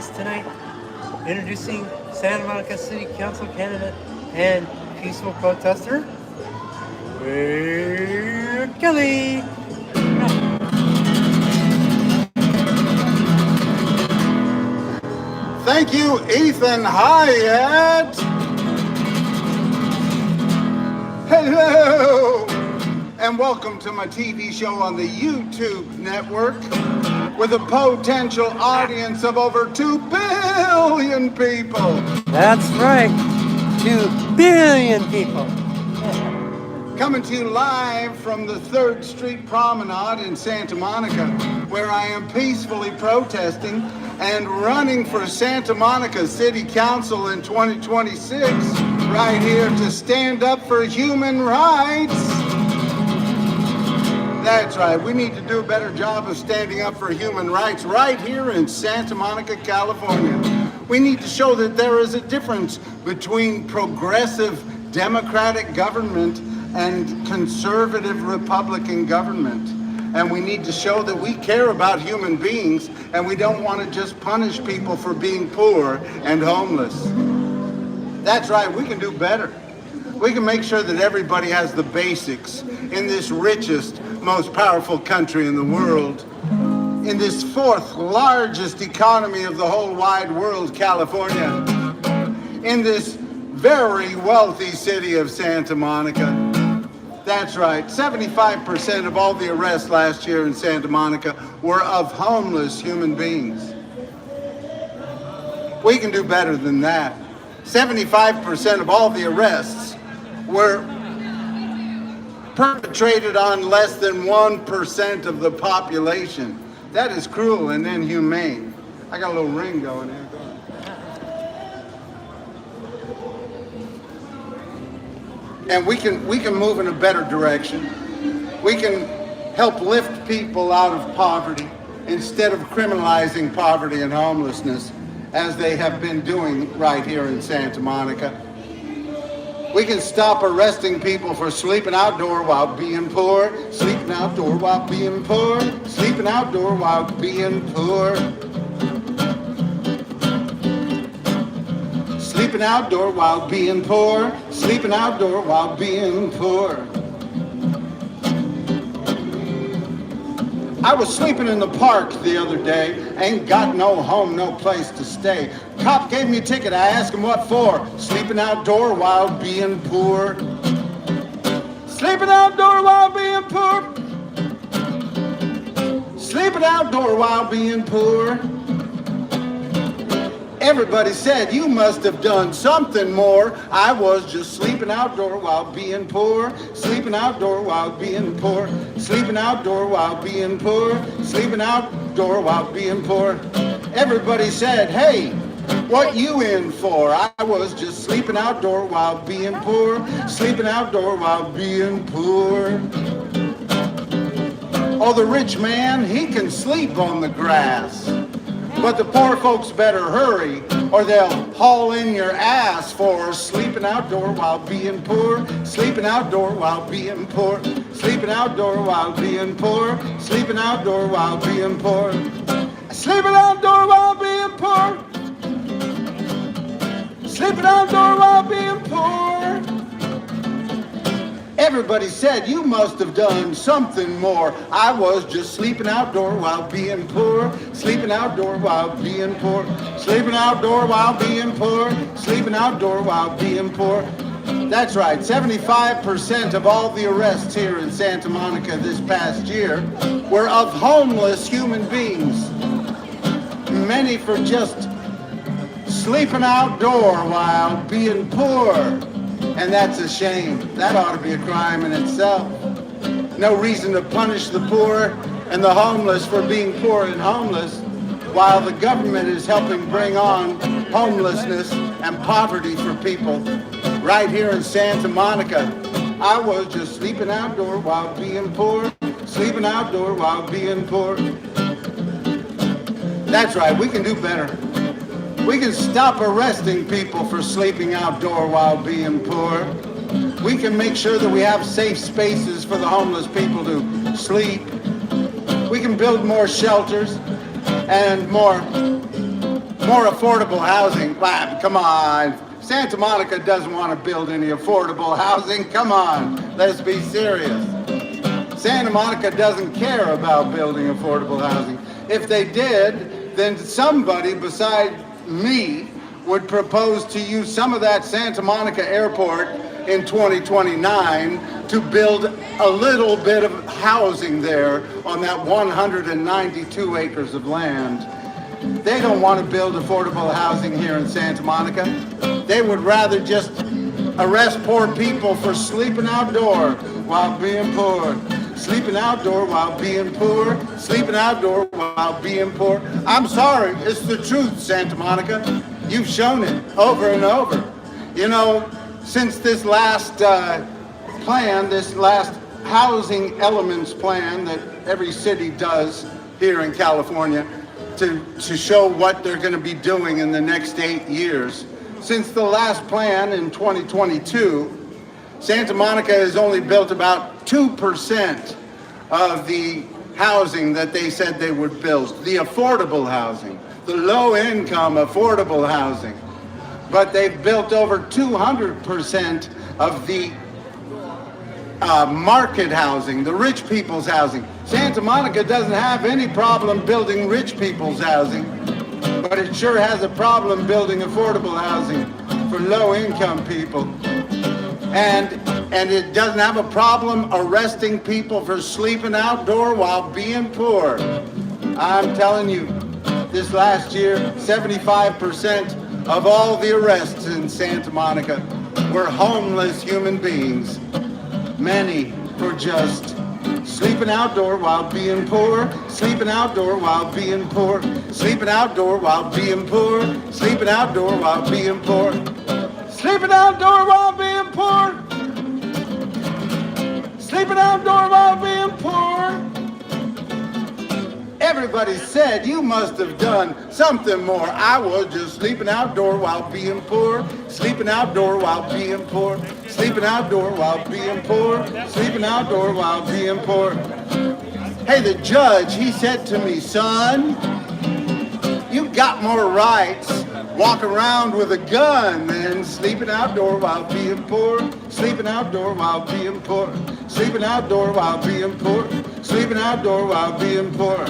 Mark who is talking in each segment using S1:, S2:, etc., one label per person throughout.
S1: guest tonight, introducing Santa Monica City Council candidate and peaceful protester, Kelley.
S2: Thank you, Ethan Hyatt. Hello, and welcome to my TV show on the YouTube network with a potential audience of over 2 billion people.
S1: That's right, 2 billion people.
S2: Coming to you live from the 3rd Street Promenade in Santa Monica, where I am peacefully protesting and running for Santa Monica City Council in 2026, right here to stand up for human rights. That's right, we need to do a better job of standing up for human rights right here in Santa Monica, California. We need to show that there is a difference between progressive democratic government and conservative Republican government. And we need to show that we care about human beings and we don't want to just punish people for being poor and homeless. That's right, we can do better. We can make sure that everybody has the basics in this richest, most powerful country in the world. In this 4th largest economy of the whole wide world, California. In this very wealthy city of Santa Monica. That's right, 75% of all the arrests last year in Santa Monica were of homeless human beings. We can do better than that. 75% of all the arrests were perpetrated on less than 1% of the population. That is cruel and inhumane. I got a little ring going here. And we can move in a better direction. We can help lift people out of poverty instead of criminalizing poverty and homelessness as they have been doing right here in Santa Monica. We can stop arresting people for sleeping outdoor while being poor, sleeping outdoor while being poor, sleeping outdoor while being poor. Sleeping outdoor while being poor, sleeping outdoor while being poor. I was sleeping in the park the other day, ain't got no home, no place to stay. Cop gave me a ticket, I asked him what for. Sleeping outdoor while being poor. Sleeping outdoor while being poor. Sleeping outdoor while being poor. Everybody said, you must have done something more. I was just sleeping outdoor while being poor. Sleeping outdoor while being poor. Sleeping outdoor while being poor. Sleeping outdoor while being poor. Everybody said, hey, what you in for? I was just sleeping outdoor while being poor. Sleeping outdoor while being poor. Oh, the rich man, he can sleep on the grass. But the poor folks better hurry or they'll haul in your ass for sleeping outdoor while being poor, sleeping outdoor while being poor, sleeping outdoor while being poor, sleeping outdoor while being poor, sleeping outdoor while being poor, sleeping outdoor while being poor. Everybody said, you must have done something more. I was just sleeping outdoor while being poor, sleeping outdoor while being poor, sleeping outdoor while being poor, sleeping outdoor while being poor. That's right, 75% of all the arrests here in Santa Monica this past year were of homeless human beings. Many for just sleeping outdoor while being poor. And that's a shame. That ought to be a crime in itself. No reason to punish the poor and the homeless for being poor and homeless while the government is helping bring on homelessness and poverty for people right here in Santa Monica. I was just sleeping outdoor while being poor, sleeping outdoor while being poor. That's right, we can do better. We can stop arresting people for sleeping outdoor while being poor. We can make sure that we have safe spaces for the homeless people to sleep. We can build more shelters and more more affordable housing. Wow, come on. Santa Monica doesn't want to build any affordable housing. Come on, let's be serious. Santa Monica doesn't care about building affordable housing. If they did, then somebody beside me would propose to use some of that Santa Monica airport in 2029 to build a little bit of housing there on that 192 acres of land. They don't want to build affordable housing here in Santa Monica. They would rather just arrest poor people for sleeping outdoor while being poor. Sleeping outdoor while being poor. Sleeping outdoor while being poor. I'm sorry, it's the truth, Santa Monica. You've shown it over and over. You know, since this last plan, this last housing elements plan that every city does here in California to show what they're going to be doing in the next 8 years. Since the last plan in 2022, Santa Monica has only built about 2% of the housing that they said they would build, the affordable housing, the low-income affordable housing. But they've built over 200% of the market housing, the rich people's housing. Santa Monica doesn't have any problem building rich people's housing, but it sure has a problem building affordable housing for low-income people. And it doesn't have a problem arresting people for sleeping outdoor while being poor. I'm telling you, this last year, 75% of all the arrests in Santa Monica were homeless human beings. Many for just sleeping outdoor while being poor, sleeping outdoor while being poor, sleeping outdoor while being poor, sleeping outdoor while being poor, sleeping outdoor while being poor, sleeping outdoor while being poor. Everybody said you must have done something more. I was just sleeping outdoor while being poor, sleeping outdoor while being poor, sleeping outdoor while being poor, sleeping outdoor while being poor. Hey, the judge, he said to me, son, you got more rights walking around with a gun than sleeping outdoor while being poor, sleeping outdoor while being poor, sleeping outdoor while being poor, sleeping outdoor while being poor.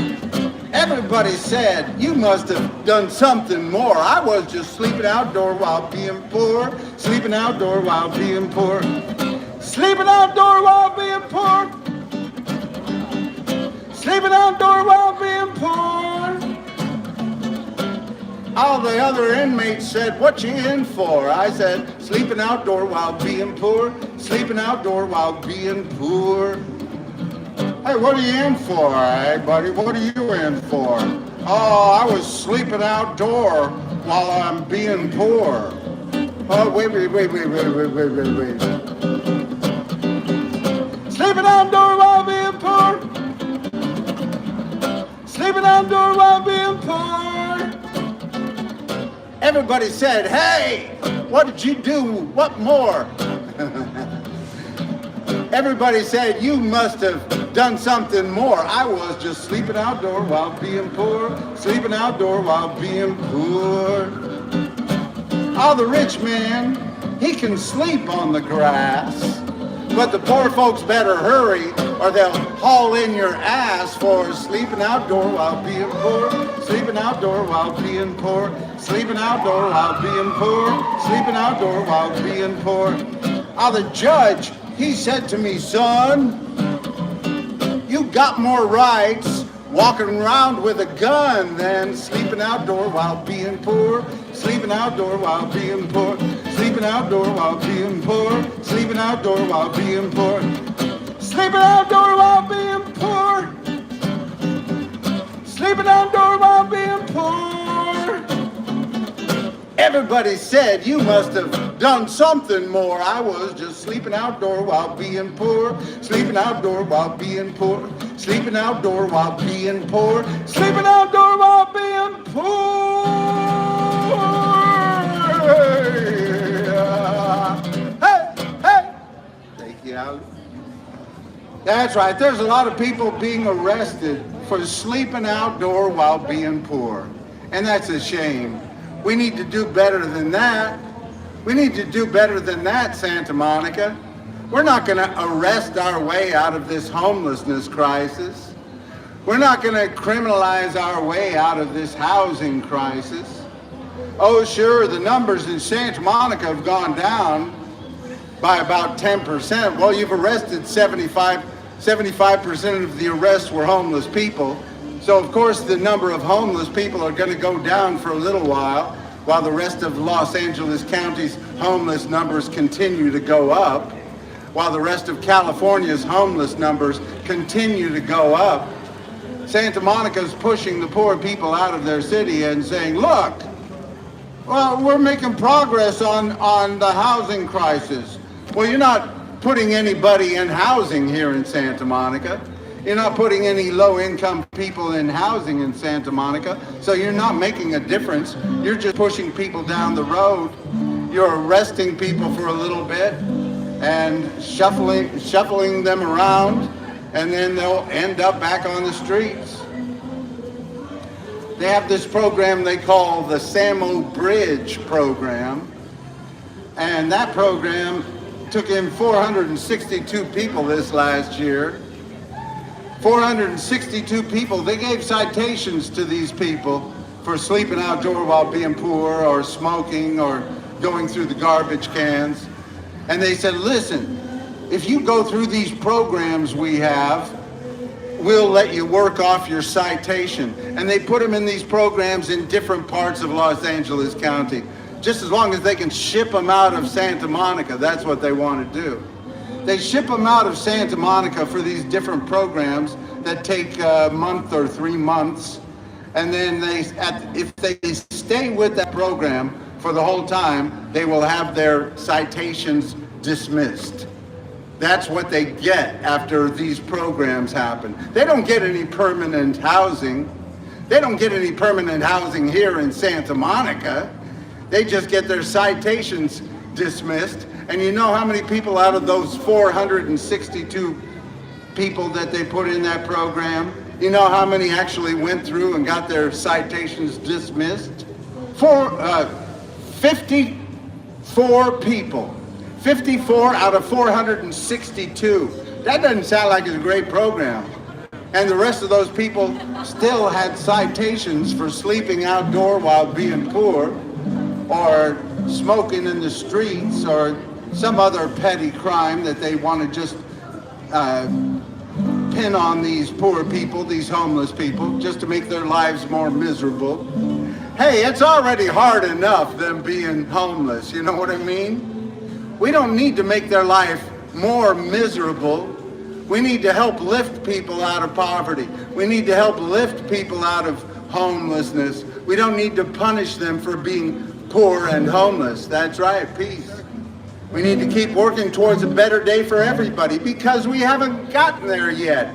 S2: Everybody said, you must have done something more. I was just sleeping outdoor while being poor, sleeping outdoor while being poor, sleeping outdoor while being poor, sleeping outdoor while being poor. All the other inmates said, what you in for? I said, sleeping outdoor while being poor, sleeping outdoor while being poor. Hey, what are you in for, hey, buddy? What are you in for? Oh, I was sleeping outdoor while I'm being poor. Oh, wait. Sleeping outdoor while being poor. Sleeping outdoor while being poor. Everybody said, hey, what did you do? What more? Everybody said, you must have done something more. I was just sleeping outdoor while being poor, sleeping outdoor while being poor. Oh, the rich man, he can sleep on the grass, but the poor folks better hurry or they'll haul in your ass for sleeping outdoor while being poor, sleeping outdoor while being poor, sleeping outdoor while being poor, sleeping outdoor while being poor. Oh, the judge, he said to me, son, you got more rights walking around with a gun than sleeping outdoor while being poor, sleeping outdoor while being poor, sleeping outdoor while being poor, sleeping outdoor while being poor, sleeping outdoor while being poor, sleeping outdoor while being poor. Everybody said you must have done something more. I was just sleeping outdoor while being poor, sleeping outdoor while being poor, sleeping outdoor while being poor, sleeping outdoor while being poor. Hey. Take you out. That's right. There's a lot of people being arrested for sleeping outdoor while being poor. And that's a shame. We need to do better than that. We need to do better than that, Santa Monica. We're not going to arrest our way out of this homelessness crisis. We're not going to criminalize our way out of this housing crisis. Oh, sure, the numbers in Santa Monica have gone down by about 10%. Well, you've arrested 75% of the arrests were homeless people. So, of course, the number of homeless people are going to go down for a little while the rest of Los Angeles County's homeless numbers continue to go up, while the rest of California's homeless numbers continue to go up. Santa Monica's pushing the poor people out of their city and saying, look, well, we're making progress on the housing crisis. Well, you're not putting anybody in housing here in Santa Monica. You're not putting any low-income people in housing in Santa Monica, so you're not making a difference. You're just pushing people down the road. You're arresting people for a little bit and shuffling them around, and then they'll end up back on the streets. They have this program they call the Samo Bridge program, and that program took in 462 people this last year. 462 people. They gave citations to these people for sleeping outdoor while being poor, or smoking, or going through the garbage cans. And they said, listen, if you go through these programs we have, we'll let you work off your citation. And they put them in these programs in different parts of Los Angeles County. Just as long as they can ship them out of Santa Monica, that's what they want to do. They ship them out of Santa Monica for these different programs that take a month or 3 months. And then if they stay with that program for the whole time, they will have their citations dismissed. That's what they get after these programs happen. They don't get any permanent housing. They don't get any permanent housing here in Santa Monica. They just get their citations dismissed. And you know how many people out of those 462 people that they put in that program, you know how many actually went through and got their citations dismissed? 54 people. 54 out of 462. That doesn't sound like it's a great program. And the rest of those people still had citations for sleeping outdoor while being poor, or smoking in the streets, or some other petty crime that they want to just pin on these poor people, these homeless people, just to make their lives more miserable. Hey, it's already hard enough them being homeless, you know what I mean? We don't need to make their life more miserable. We need to help lift people out of poverty. We need to help lift people out of homelessness. We don't need to punish them for being poor and homeless. That's right, peace. We need to keep working towards a better day for everybody, because we haven't gotten there yet.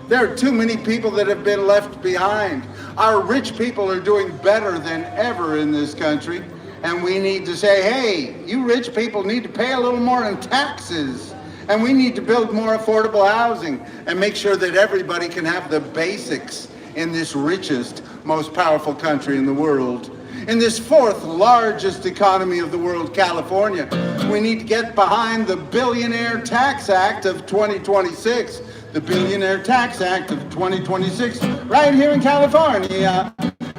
S2: There are too many people that have been left behind. Our rich people are doing better than ever in this country, and we need to say, hey, you rich people need to pay a little more in taxes, and we need to build more affordable housing and make sure that everybody can have the basics in this richest, most powerful country in the world. In this fourth largest economy of the world, California, we need to get behind the Billionaire Tax Act of 2026. The Billionaire Tax Act of 2026, right here in California.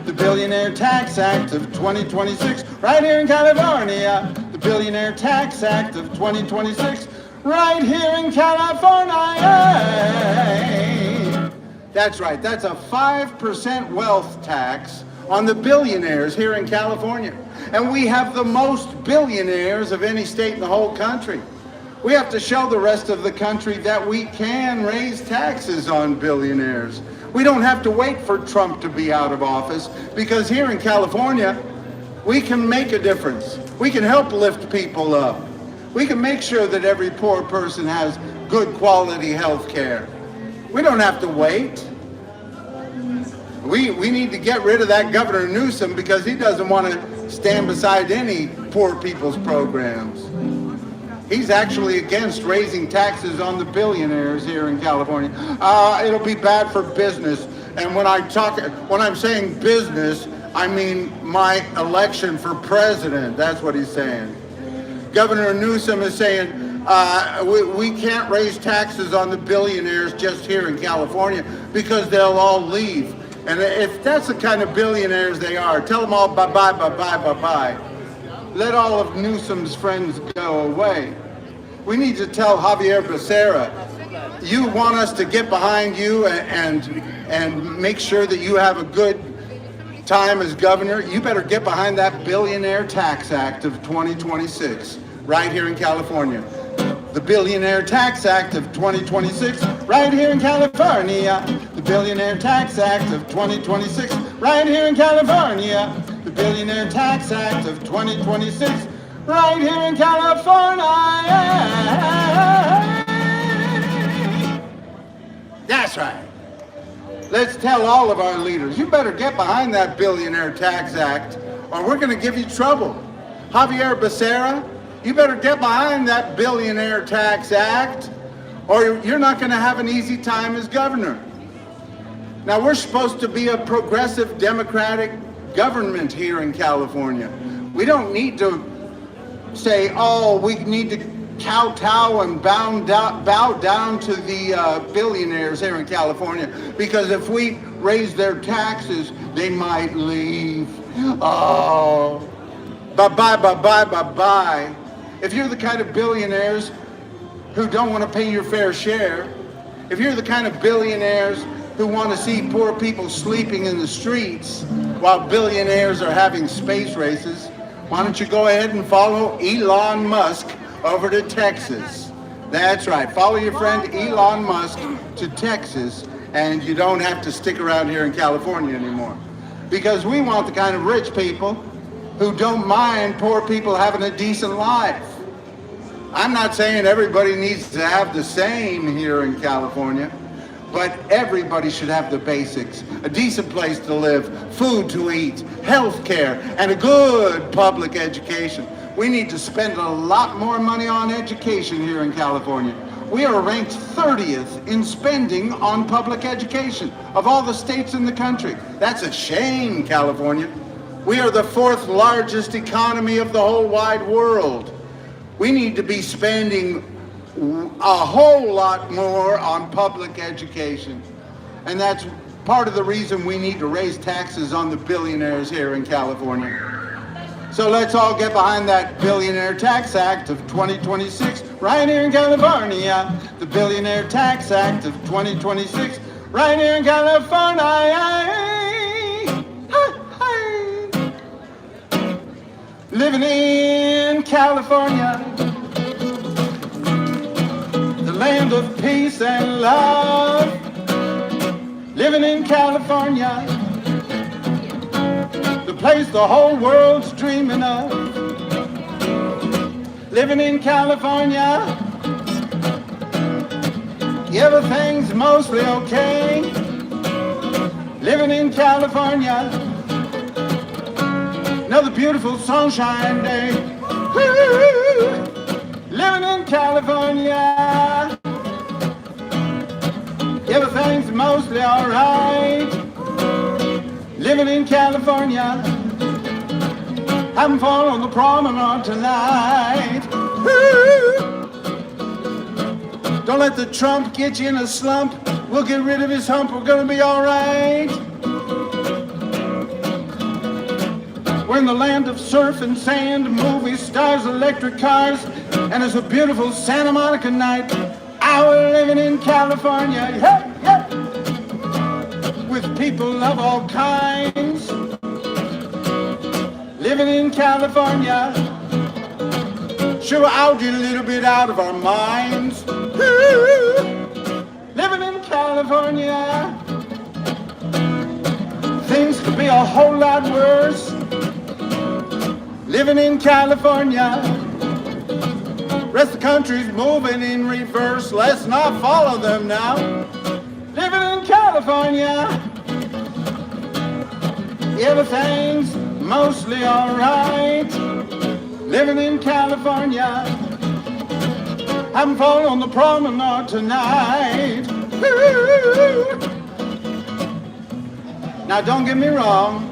S2: The Billionaire Tax Act of 2026, right here in California. The Billionaire Tax Act of 2026, right here in California. That's right, that's a 5% wealth tax on the billionaires here in California. And we have the most billionaires of any state in the whole country. We have to show the rest of the country that we can raise taxes on billionaires. We don't have to wait for Trump to be out of office, because here in California, we can make a difference. We can help lift people up. We can make sure that every poor person has good quality health care. We don't have to wait. We need to get rid of that Governor Newsom, because he doesn't want to stand beside any poor people's programs. He's actually against raising taxes on the billionaires here in California. It'll be bad for business. And when I'm saying business, I mean, my election for president. That's what he's saying. Governor Newsom is saying, we can't raise taxes on the billionaires just here in California because they'll all leave. And if that's the kind of billionaires they are, tell them all bye-bye, bye-bye, bye-bye. Let all of Newsom's friends go away. We need to tell Javier Becerra, you want us to get behind you and make sure that you have a good time as governor, you better get behind that Billionaire Tax Act of 2026 right here in California. The Billionaire Tax Act of 2026 right here in California. The Billionaire Tax Act of 2026 right here in California. The Billionaire Tax Act of 2026 right here in California. That's right. Let's tell all of our leaders, you better get behind that Billionaire Tax Act or we're going to give you trouble. Javier Becerra, you better get behind that Billionaire Tax Act or you're not going to have an easy time as governor. Now, we're supposed to be a progressive democratic government here in California. We don't need to say, oh, we need to kowtow and bow down to the billionaires here in California because if we raise their taxes, they might leave. Oh, bye-bye, bye-bye, bye-bye. If you're the kind of billionaires who don't want to pay your fair share, if you're the kind of billionaires who want to see poor people sleeping in the streets while billionaires are having space races, why don't you go ahead and follow Elon Musk over to Texas? That's right. Follow your friend Elon Musk to Texas, and you don't have to stick around here in California anymore. Because we want the kind of rich people who don't mind poor people having a decent life. I'm not saying everybody needs to have the same here in California, but everybody should have the basics. A decent place to live, food to eat, health care, and a good public education. We need to spend a lot more money on education here in California. We are ranked 30th in spending on public education of all the states in the country. That's a shame, California. We are the 4th largest economy of the whole wide world. We need to be spending a whole lot more on public education. And that's part of the reason we need to raise taxes on the billionaires here in California. So let's all get behind that Billionaire Tax Act of 2026 right here in California. The Billionaire Tax Act of 2026 right here in California. Living in California, the land of peace and love. Living in California, the place the whole world's dreaming of. Living in California, everything's mostly okay. Living in California, another beautiful sunshine day. Woo! Living in California, everything's mostly alright. Living in California, having fun on the promenade tonight. Woo! Don't let the Trump get you in a slump. We'll get rid of his hump, we're gonna be alright. We're in the land of surf and sand, movie stars, electric cars, and it's a beautiful Santa Monica night. We're living in California, yeah, yeah, with people of all kinds. Living in California, sure I'll get a little bit out of our minds. Woo! Living in California, things could be a whole lot worse. Living in California, rest of the country's moving in reverse. Let's not follow them now. Living in California, everything's mostly alright. Living in California, having fun on the promenade tonight. Woo! Now don't get me wrong,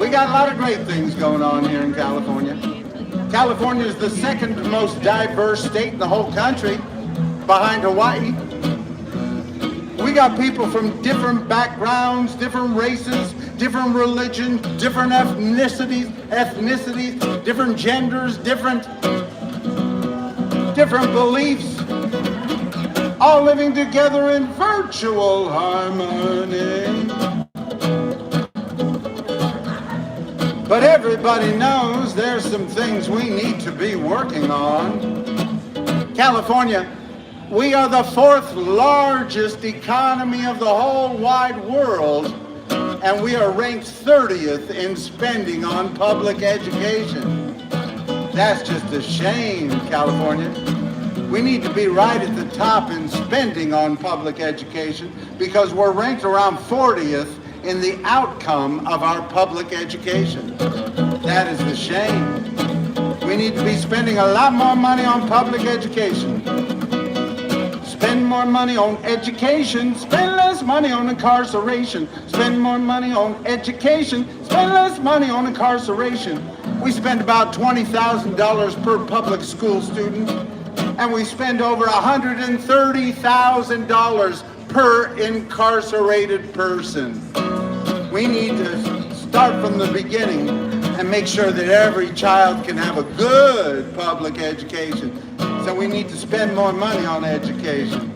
S2: We got a lot of great things going on here in California. California is the second most diverse state in the whole country, behind Hawaii. We got people from different backgrounds, different races, different religions, different ethnicities, different genders, different beliefs, all living together in virtual harmony. But everybody knows there's some things we need to be working on. California, we are the fourth largest economy of the whole wide world, and we are ranked 30th in spending on public education. That's just a shame, California. We need to be right at the top in spending on public education because we're ranked around 40th in the outcome of our public education. That is the shame. We need to be spending a lot more money on public education. Spend more money on education, spend less money on incarceration. Spend more money on education, spend less money on incarceration. We spend about $20,000 per public school student, and we spend over $130,000 per incarcerated person. We need to start from the beginning and make sure that every child can have a good public education. So we need to spend more money on education.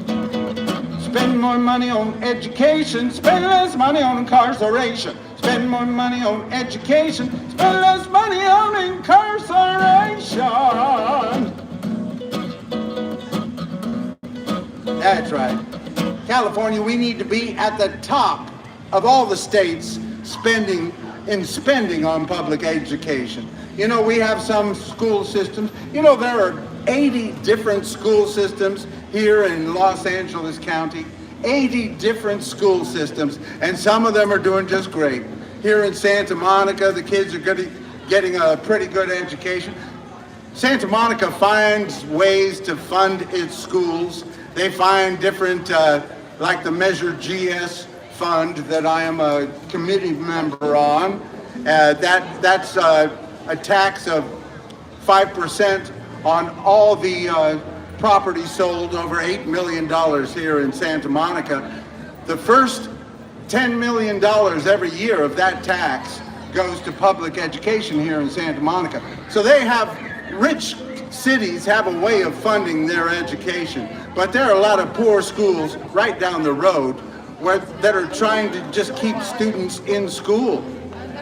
S2: Spend more money on education, spend less money on incarceration. Spend more money on education, spend less money on incarceration. That's right. California, we need to be at the top of all the states spending on public education. You know, we have some school systems. You know, there are 80 different school systems here in Los Angeles County. 80 different school systems, and some of them are doing just great. Here in Santa Monica, the kids are getting a pretty good education. Santa Monica finds ways to fund its schools. They find different, like the Measure GS fund that I am a committee member on. That's a tax of 5% on all the property sold over $8 million here in Santa Monica. The first $10 million every year of that tax goes to public education here in Santa Monica. So they have, rich cities have a way of funding their education, but there are a lot of poor schools right down the road that are trying to just keep students in school.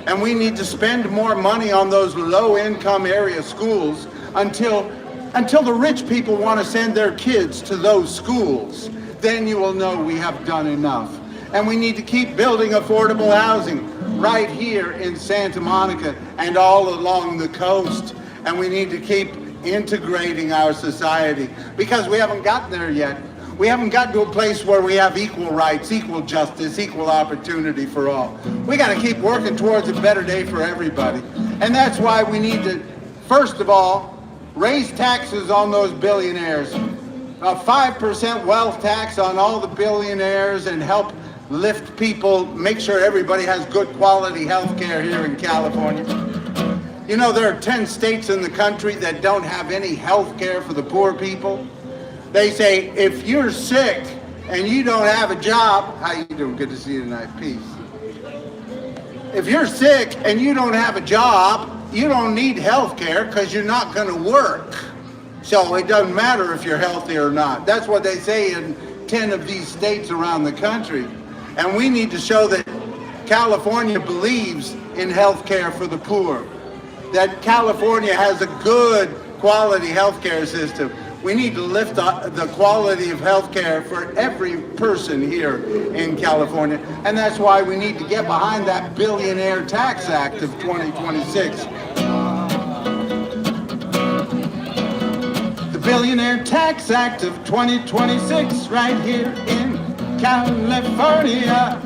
S2: And we need to spend more money on those low-income area schools until the rich people want to send their kids to those schools. Then you will know we have done enough. And we need to keep building affordable housing right here in Santa Monica and all along the coast. And we need to keep integrating our society because we haven't gotten there yet. We haven't gotten to a place where we have equal rights, equal justice, equal opportunity for all. We got to keep working towards a better day for everybody. And that's why we need to, first of all, raise taxes on those billionaires. A 5% wealth tax on all the billionaires and help lift people, make sure everybody has good quality health care here in California. You know, there are 10 states in the country that don't have any health care for the poor people. They say, if you're sick and you don't have a job, how you doing? Good to see you tonight. Peace. If you're sick and you don't have a job, you don't need health care because you're not going to work. So it doesn't matter if you're healthy or not. That's what they say in 10 of these states around the country. And we need to show that California believes in health care for the poor, that California has a good quality health care system. We need to lift the quality of health care for every person here in California. And that's why we need to get behind that Billionaire Tax Act of 2026. The Billionaire Tax Act of 2026 right here in California.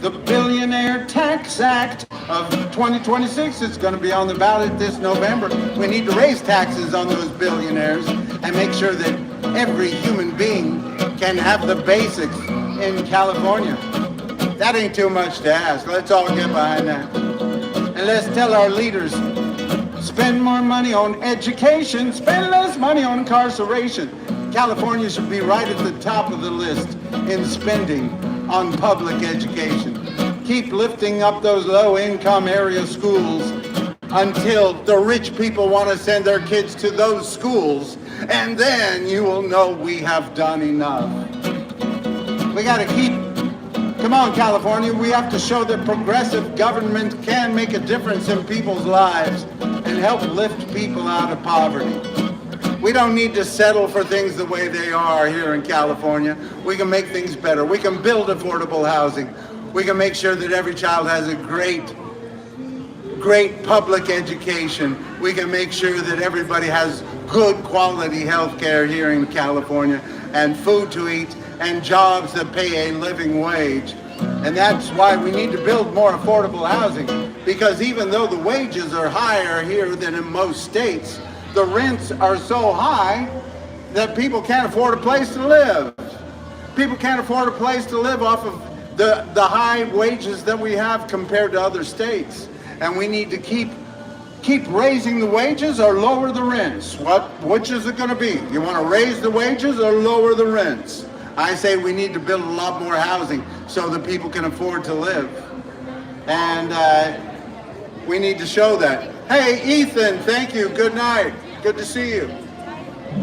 S2: The Billionaire Tax Act of 2026 is going to be on the ballot this November. We need to raise taxes on those billionaires and make sure that every human being can have the basics in California. That ain't too much to ask. Let's all get behind that. And let's tell our leaders, spend more money on education, spend less money on incarceration. California should be right at the top of the list in spending on public education. Keep lifting up those low-income area schools until the rich people want to send their kids to those schools, and then you will know we have done enough. We got to keep, come on, California, we have to show that progressive government can make a difference in people's lives and help lift people out of poverty. We don't need to settle for things the way they are here in California. We can make things better. We can build affordable housing. We can make sure that every child has a great public education. We can make sure that everybody has good quality health care here in California, and food to eat, and jobs that pay a living wage. And that's why we need to build more affordable housing, because even though the wages are higher here than in most states, the rents are so high that people can't afford a place to live. People can't afford a place to live off of the high wages that we have compared to other states. And we need to keep raising the wages or lower the rents. Which is it going to be? You want to raise the wages or lower the rents? I say we need to build a lot more housing so that people can afford to live. And we need to show that. Hey, Ethan, thank you. Good night. Good to see you.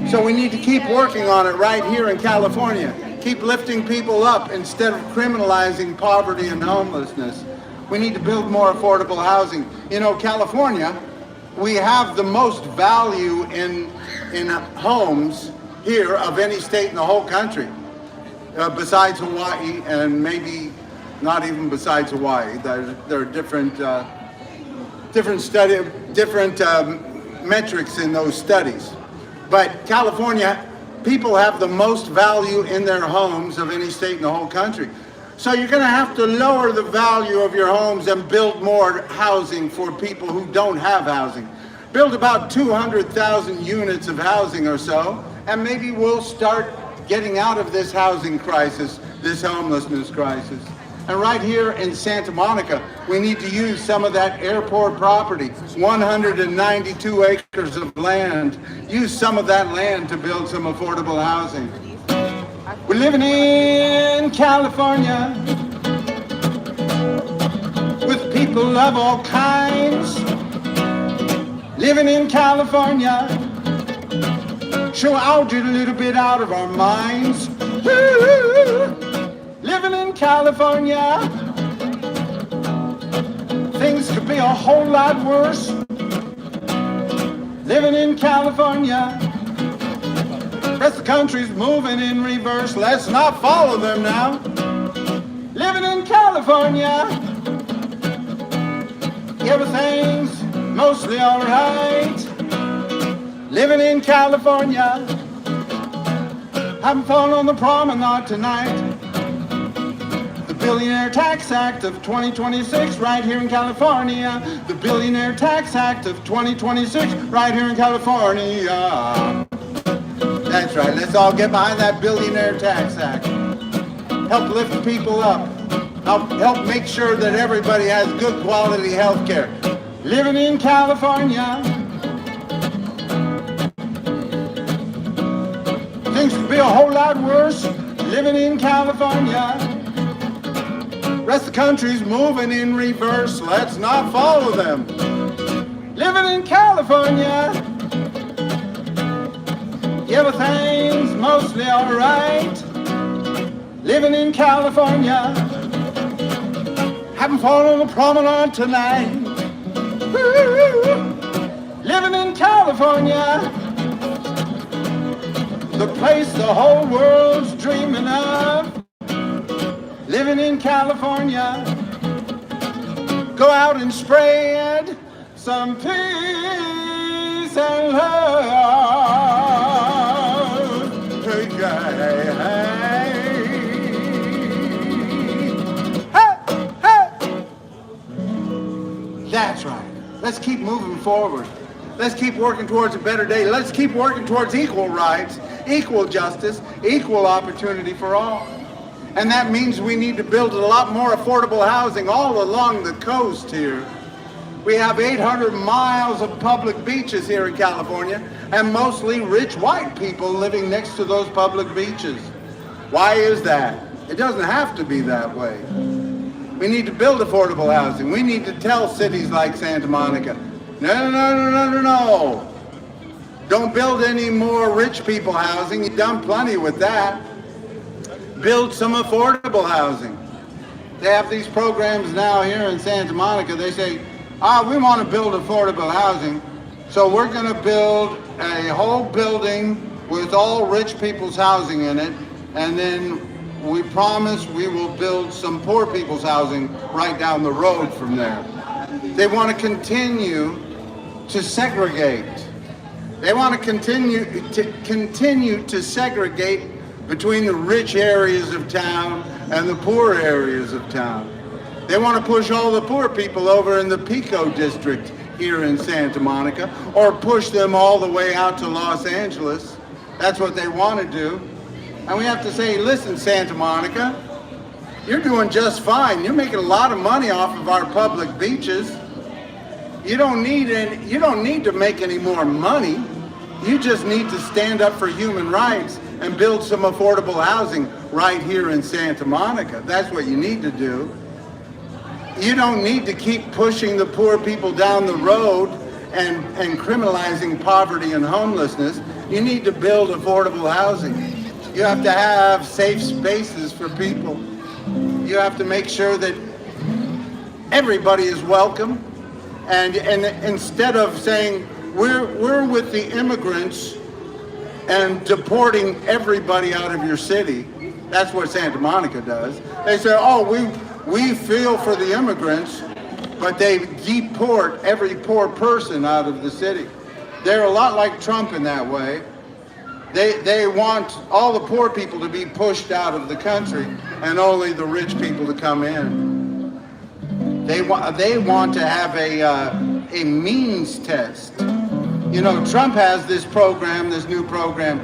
S2: So we need to keep working on it right here in California. Keep lifting people up instead of criminalizing poverty and homelessness. We need to build more affordable housing. You know, California, we have the most value in homes here of any state in the whole country, besides Hawaii, and maybe not even besides Hawaii. There are different metrics in those studies. But California, people have the most value in their homes of any state in the whole country. So you're going to have to lower the value of your homes and build more housing for people who don't have housing. Build about 200,000 units of housing or so, and maybe we'll start getting out of this housing crisis, this homelessness crisis. And right here in Santa Monica, we need to use some of that airport property, 192 acres of land. Use some of that land to build some affordable housing. We're living in California with people of all kinds. Living in California, sure I'll get a little bit out of our minds. Woo! Living in California, things could be a whole lot worse. Living in California, rest of the country's moving in reverse. Let's not follow them now. Living in California, everything's mostly alright. Living in California, having fun on the promenade tonight. The Billionaire Tax Act of 2026 right here in California. The Billionaire Tax Act of 2026 right here in California. That's right. Let's all get behind that Billionaire Tax Act. Help lift people up. Help make sure that everybody has good quality health care. Living in California, things could be a whole lot worse. Living in California, rest of the country's moving in reverse. Let's not follow them. Living in California, everything's mostly alright. Living in California, having fun on the promenade tonight. Woo! Living in California, the place the whole world's dreaming of. Living in California, go out and spread some peace and love. Hey, hey. That's right. Let's keep moving forward. Let's keep working towards a better day. Let's keep working towards equal rights, equal justice, equal opportunity for all. And that means we need to build a lot more affordable housing all along the coast here. We have 800 miles of public beaches here in California, and mostly rich white people living next to those public beaches. Why is that? It doesn't have to be that way. We need to build affordable housing. We need to tell cities like Santa Monica, no. Don't build any more rich people housing. You've done plenty with that. Build some affordable housing. They have these programs now here in Santa Monica. They say, we want to build affordable housing, so we're going to build a whole building with all rich people's housing in it, and then we promise we will build some poor people's housing right down the road from there. They want to continue to segregate. They want to continue to segregate between the rich areas of town and the poor areas of town. They want to push all the poor people over in the Pico district here in Santa Monica, or push them all the way out to Los Angeles. That's what they want to do. And we have to say, listen, Santa Monica, you're doing just fine. You're making a lot of money off of our public beaches. You don't need to make any more money. You just need to stand up for human rights and build some affordable housing right here in Santa Monica. That's what you need to do. You don't need to keep pushing the poor people down the road and criminalizing poverty and homelessness. You need to build affordable housing. You have to have safe spaces for people. You have to make sure that everybody is welcome. And instead of saying, we're with the immigrants and deporting everybody out of your city, that's what Santa Monica does. They say, we feel for the immigrants, but they deport every poor person out of the city. They're a lot like Trump in that way. They want all the poor people to be pushed out of the country and only the rich people to come in. They want to have a means test. You know, Trump has this program, this new program,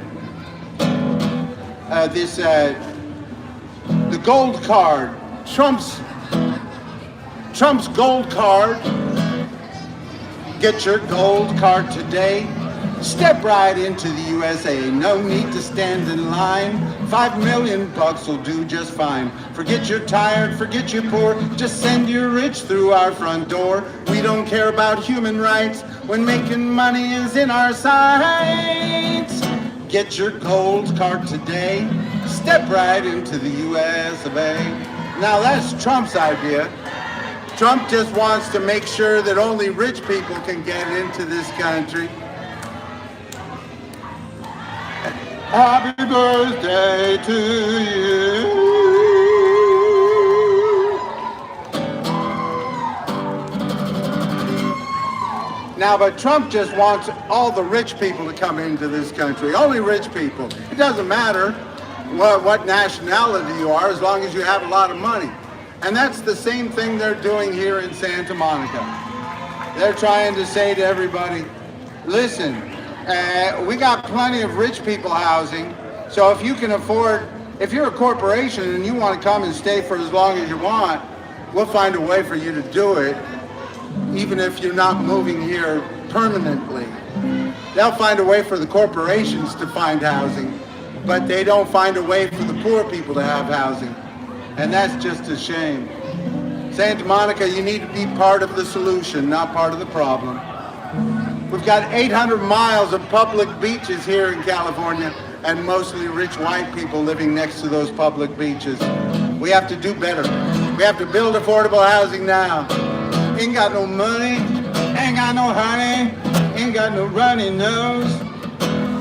S2: the gold card. Trump's gold card. Get your gold card today. Step right into the USA. No need to stand in line. $5 million will do just fine. Forget you're tired, forget you're poor. Just send your rich through our front door. We don't care about human rights when making money is in our sights. Get your gold card today. Step right into the US of A. Now that's Trump's idea. Trump just wants to make sure that only rich people can get into this country. Happy birthday to you. Now, but Trump just wants all the rich people to come into this country. Only rich people. It doesn't matter what nationality you are, as long as you have a lot of money. And that's the same thing they're doing here in Santa Monica. They're trying to say to everybody, listen, we got plenty of rich people housing, so if you can afford, if you're a corporation and you want to come and stay for as long as you want, we'll find a way for you to do it, even if you're not moving here permanently. They'll find a way for the corporations to find housing, but they don't find a way for the poor people to have housing. And that's just a shame. Santa Monica, you need to be part of the solution, not part of the problem. We've got 800 miles of public beaches here in California, and mostly rich white people living next to those public beaches. We have to do better. We have to build affordable housing now. Ain't got no money, ain't got no honey, ain't got no runny nose.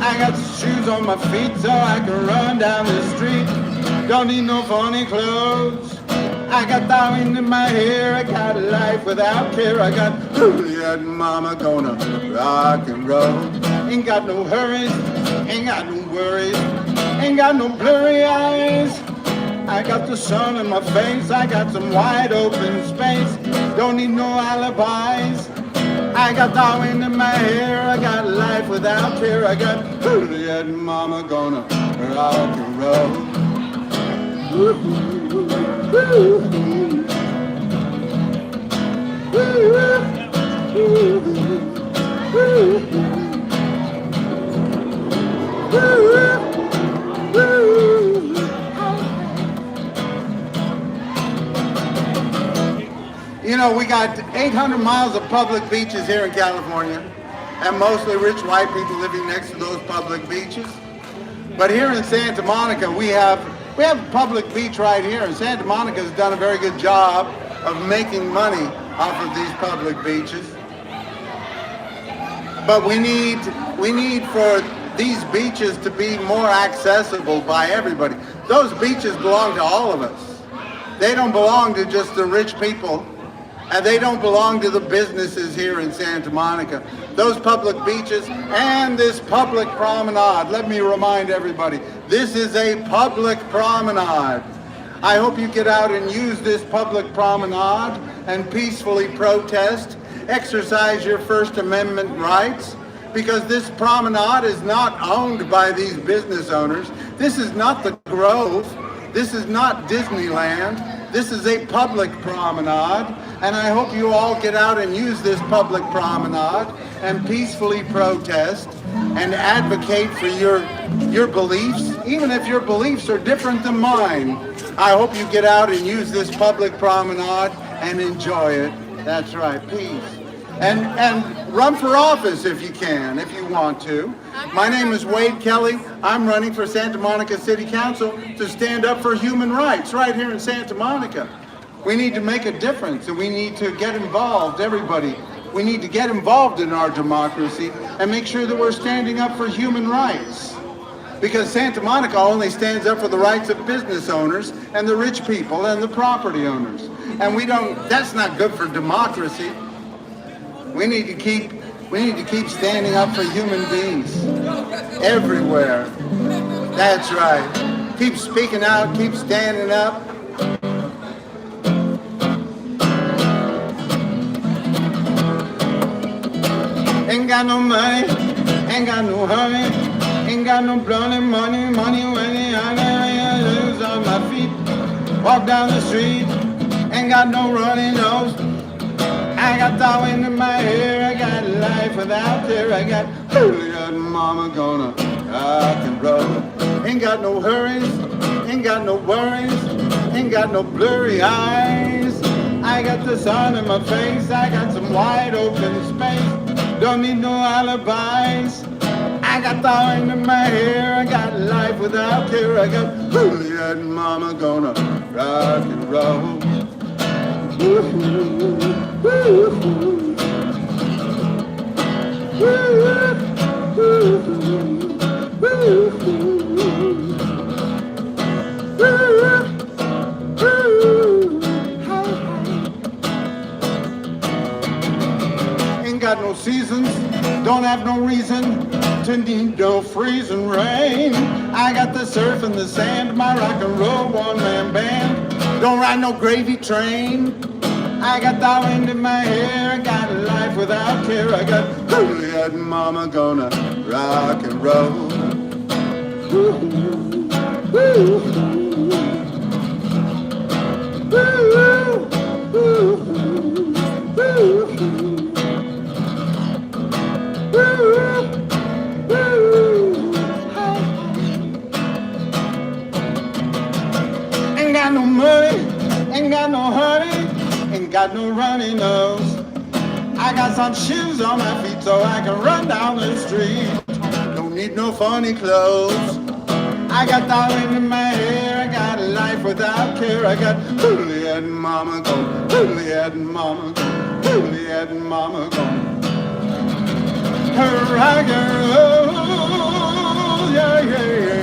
S2: I got shoes on my feet so I can run down the street. Don't need no funny clothes. I got diamond in my hair. I got a life without care. I got Juliet mama gonna rock and roll. Ain't got no hurries, ain't got no worries, ain't got no blurry eyes. I got the sun in my face. I got some wide open space. Don't need no alibis. I got diamond in my hair. I got a life without care. I got Juliet mama gonna rock and roll. You know, we got 800 miles of public beaches here in California, and mostly rich white people living next to those public beaches. But here in Santa Monica, we have a public beach right here, and Santa Monica has done a very good job of making money off of these public beaches. But we need for these beaches to be more accessible by everybody. Those beaches belong to all of us. They don't belong to just the rich people, and they don't belong to the businesses here in Santa Monica. Those public beaches and this public promenade, let me remind everybody, this is a public promenade. I hope you get out and use this public promenade and peacefully protest, exercise your First Amendment rights, because this promenade is not owned by these business owners. This is not the Grove. This is not Disneyland. This is a public promenade, and I hope you all get out and use this public promenade and peacefully protest and advocate for your beliefs, even if your beliefs are different than mine. I hope you get out and use this public promenade and enjoy it. That's right, peace. And run for office if you can, if you want to. My name is Wade Kelley. I'm running for Santa Monica City Council to stand up for human rights right here in Santa Monica. We need to make a difference, and we need to get involved, everybody. We need to get involved in our democracy and make sure that we're standing up for human rights. Because Santa Monica only stands up for the rights of business owners and the rich people and the property owners. And that's not good for democracy. We need to keep standing up for human beings everywhere. That's right. Keep speaking out, keep standing up. Ain't got no money, ain't got no honey, ain't got no bloody money when I lose on my feet. Walk down the street, ain't got no runny nose. I got the wind in my hair, I got life without care, I got Juliet and mama gonna rock and roll. Ain't got no hurries, ain't got no worries, ain't got no blurry eyes. I got the sun in my face, I got some wide open space, don't need no alibis. I got the wind in my hair, I got life without care, I got Juliet and mama gonna rock and roll. Ain't got no seasons, don't have no reason to need no freezing rain. I got the surf and the sand, my rock and roll one-man band. Don't ride no gravy train. I got the wind in my hair, I got life without care. I got Juliet and mama gonna rock and roll. Ain't got no money, ain't got no honey, ain't got no runny nose. I got some shoes on my feet so I can run down the street. Don't need no funny clothes. I got the wind in my hair, I got a life without care. I got Juliet and mama gone, Juliet and mama gone, Juliet and mama gone. Her rock and roll, yeah, yeah, yeah.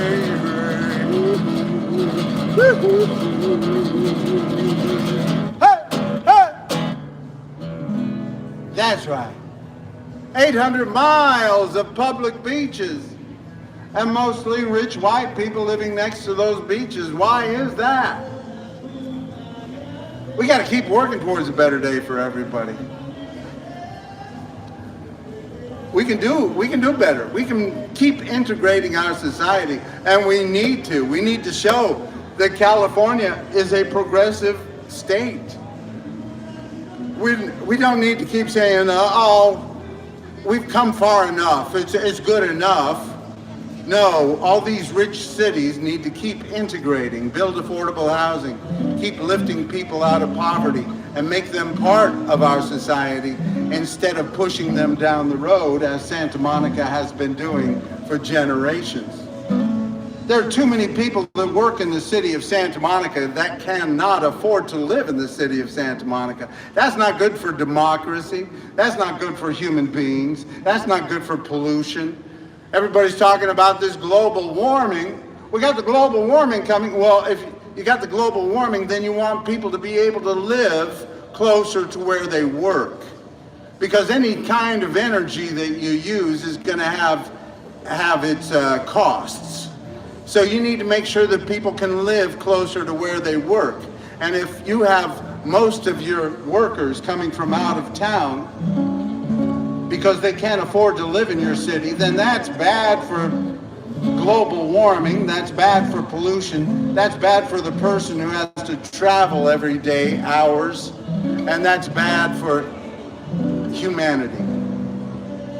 S2: That's right. 800 miles of public beaches, and mostly rich white people living next to those beaches. Why is that? We got to keep working towards a better day for everybody. We can do better. We can keep integrating our society, and we need to. We need to show that California is a progressive state. We don't need to keep saying, oh, we've come far enough, it's good enough. No, all these rich cities need to keep integrating, build affordable housing, keep lifting people out of poverty, and make them part of our society instead of pushing them down the road as Santa Monica has been doing for generations. There are too many people that work in the city of Santa Monica that cannot afford to live in the city of Santa Monica. That's not good for democracy. That's not good for human beings. That's not good for pollution. Everybody's talking about this global warming. We got the global warming coming. Well, if you got the global warming, then you want people to be able to live closer to where they work. Because any kind of energy that you use is going to have its costs. So you need to make sure that people can live closer to where they work. And if you have most of your workers coming from out of town because they can't afford to live in your city, then that's bad for global warming, that's bad for pollution, that's bad for the person who has to travel every day, hours, and that's bad for humanity.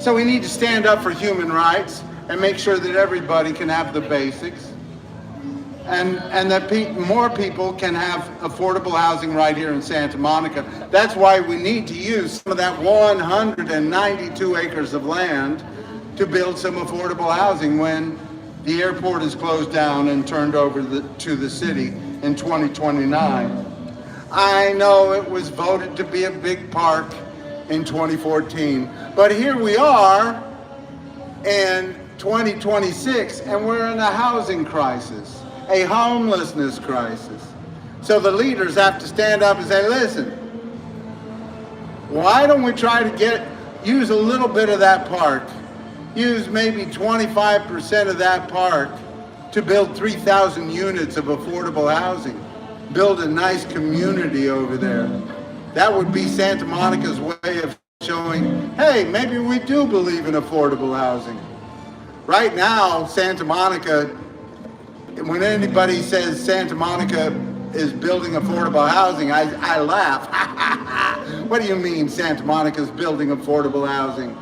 S2: So we need to stand up for human rights and make sure that everybody can have the basics, and that more people can have affordable housing right here in Santa Monica. That's why we need to use some of that 192 acres of land to build some affordable housing when the airport is closed down and turned over to the city in 2029. I know it was voted to be a big park in 2014, but here we are in 2026, and we're in a housing crisis, a homelessness crisis. So the leaders have to stand up and say, listen, why don't we try to use a little bit of that park, use maybe 25% of that park to build 3,000 units of affordable housing, build a nice community over there. That would be Santa Monica's way of showing, hey, maybe we do believe in affordable housing. Right now, Santa Monica, when anybody says Santa Monica is building affordable housing, I laugh. What do you mean Santa Monica is building affordable housing?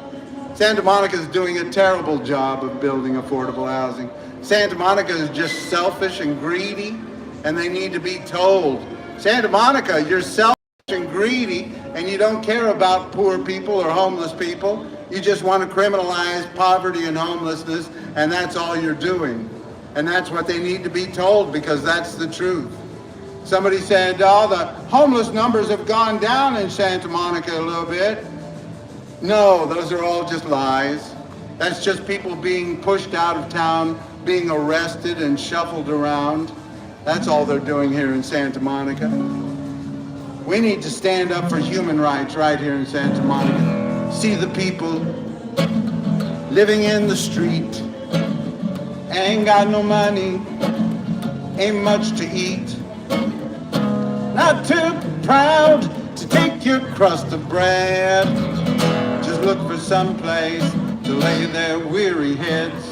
S2: Santa Monica is doing a terrible job of building affordable housing. Santa Monica is just selfish and greedy, and they need to be told, Santa Monica, you're selfish and greedy, and you don't care about poor people or homeless people. You just want to criminalize poverty and homelessness, and that's all you're doing. And that's what they need to be told, because that's the truth. Somebody said, oh, the homeless numbers have gone down in Santa Monica a little bit. No, those are all just lies. That's just people being pushed out of town, being arrested and shuffled around. That's all they're doing here in Santa Monica. We need to stand up for human rights right here in Santa Monica. See the people living in the street, ain't got no money, ain't much to eat, not too proud to take your crust of bread, just look for some place to lay their weary heads.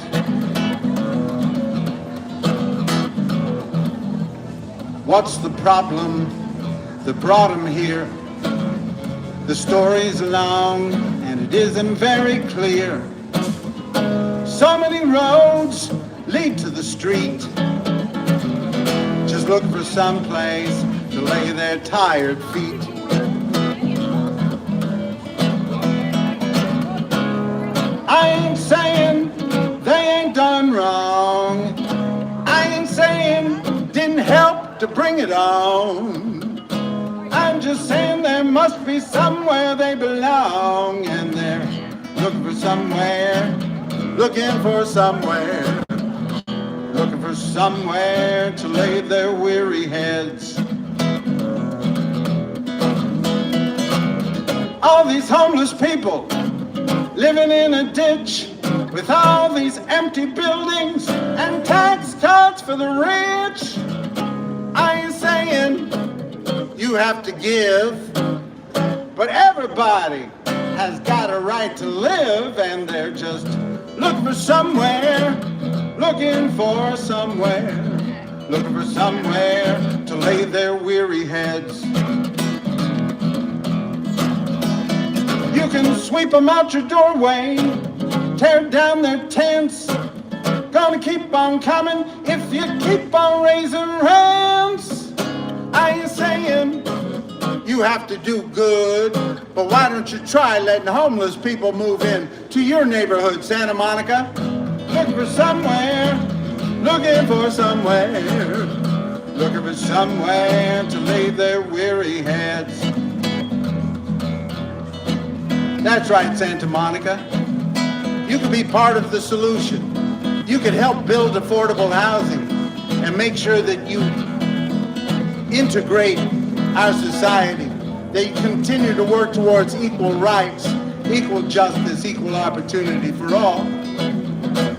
S2: What's the problem that brought them here? The story's long and it isn't very clear. So many roads lead to the street. Just look for some place to lay their tired feet. I ain't saying they ain't done wrong. I ain't saying didn't help to bring it on. I'm just saying there must be somewhere they belong, and they're looking for somewhere, looking for somewhere, looking for somewhere to lay their weary heads. All these homeless people living in a ditch with all these empty buildings and tax cuts for the rich. I ain't saying you have to give, but everybody has got a right to live, and they're just looking for somewhere, looking for somewhere, looking for somewhere to lay their weary heads. You can sweep them out your doorway, tear down their tents. Gonna keep on coming if you keep on raising rents. I ain't saying you have to do good, but why don't you try letting homeless people move in to your neighborhood, Santa Monica? Looking for somewhere, looking for somewhere, looking for somewhere to lay their weary heads. That's right, Santa Monica. You can be part of the solution. You can help build affordable housing and make sure that you integrate our society, that you continue to work towards equal rights, equal justice, equal opportunity for all.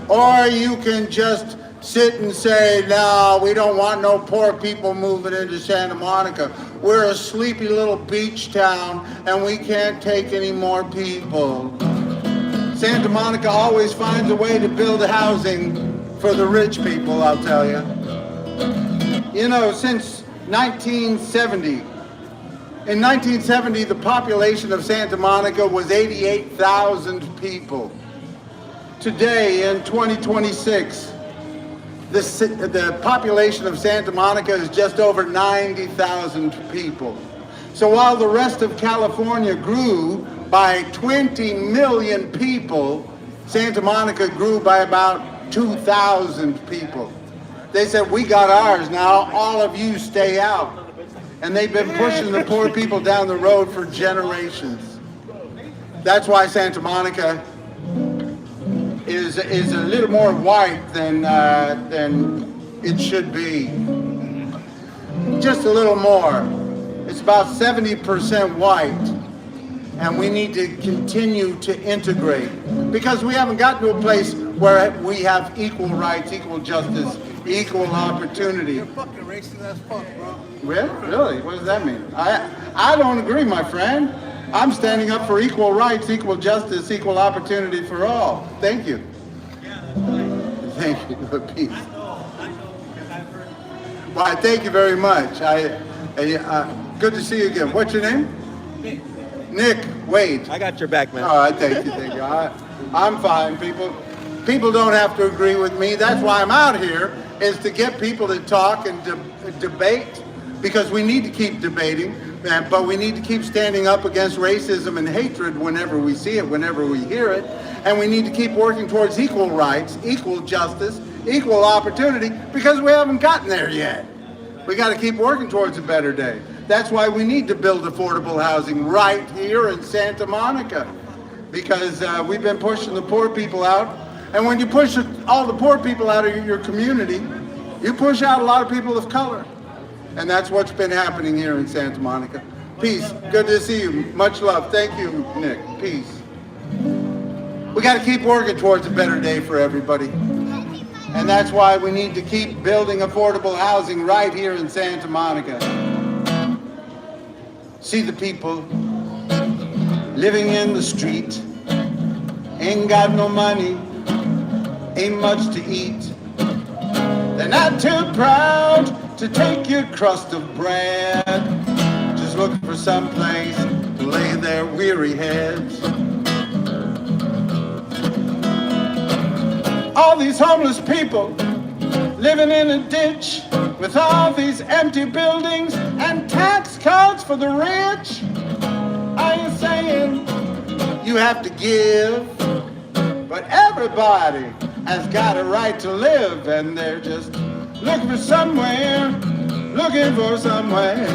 S2: Or you can just sit and say, no, we don't want no poor people moving into Santa Monica. We're a sleepy little beach town and we can't take any more people. Santa Monica always finds a way to build housing for the rich people, I'll tell you. You know, since 1970, in 1970, the population of Santa Monica was 88,000 people. Today, in 2026, the population of Santa Monica is just over 90,000 people. So while the rest of California grew by 20 million people, Santa Monica grew by about 2,000 people. They said, we got ours now, all of you stay out. And they've been pushing the poor people down the road for generations. That's why Santa Monica is a little more white than it should be. Just a little more. It's about 70% white. And we need to continue to integrate because we haven't gotten to a place where we have equal rights, equal justice, equal opportunity.
S1: You're fucking racist as fuck, bro.
S2: Really? What does that mean? I don't agree, my friend. I'm standing up for equal rights, equal justice, equal opportunity for all. Thank you. Thank you. Peace.
S1: I know, because I've heard.
S2: Well, thank you very much. Good to see you again. What's your name? Nick Wade.
S3: I got your back, man.
S2: All right, thank you. I'm fine, people. People don't have to agree with me. That's why I'm out here, is to get people to talk and debate, because we need to keep debating, but we need to keep standing up against racism and hatred whenever we see it, whenever we hear it, and we need to keep working towards equal rights, equal justice, equal opportunity, because we haven't gotten there yet. We got to keep working towards a better day. That's why we need to build affordable housing right here in Santa Monica, because we've been pushing the poor people out. And when you push all the poor people out of your community, you push out a lot of people of color. And that's what's been happening here in Santa Monica. Peace. Good to see you. Much love. Thank you, Nick. Peace. We got to keep working towards a better day for everybody. And that's why we need to keep building affordable housing right here in Santa Monica. See the people living in the street, ain't got no money, ain't much to eat. They're not too proud to take your crust of bread, just looking for some place to lay their weary heads. All these homeless people living in a ditch with all these empty buildings and tax cuts for the rich. I ain't saying you have to give, but everybody has got a right to live, and they're just looking for somewhere, looking for somewhere,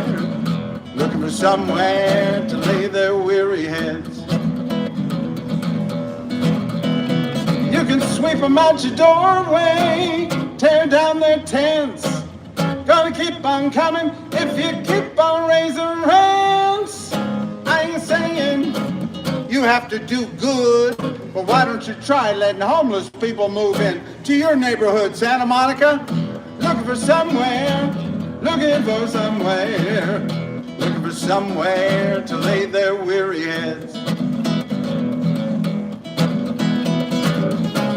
S2: looking for somewhere to lay their weary heads. You can sweep them out your doorway, tear down their tents. Gonna keep on coming if you keep on raising rents. I ain't saying you have to do good, but why don't you try letting homeless people move in to your neighborhood, Santa Monica? Looking for somewhere, looking for somewhere, looking for somewhere to lay their weary heads.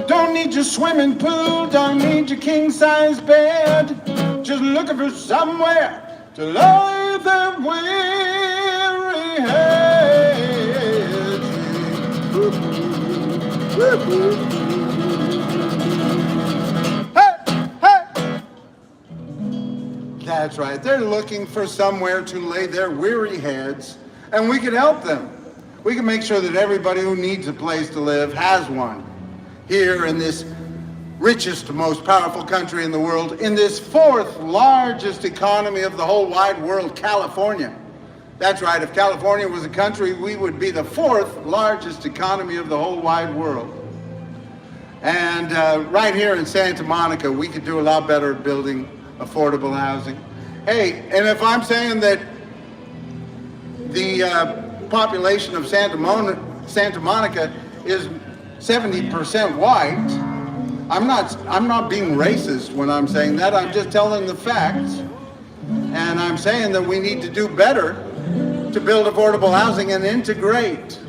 S2: Don't need your swimming pool, don't need your king-size bed. just looking for somewhere to lay their weary heads. Hey, hey! That's right. They're looking for somewhere to lay their weary heads, and we can help them. We can make sure that everybody who needs a place to live has one here in this richest, most powerful country in the world, in this fourth largest economy of the whole wide world, California. That's right. If California was a country, we would be the fourth largest economy of the whole wide world. And right here in Santa Monica, we could do a lot better at building affordable housing. Hey, and if I'm saying that the population of Santa Monica is 70% white, I'm not being racist when I'm saying that. I'm just telling the facts. And I'm saying that we need to do better to build affordable housing and integrate.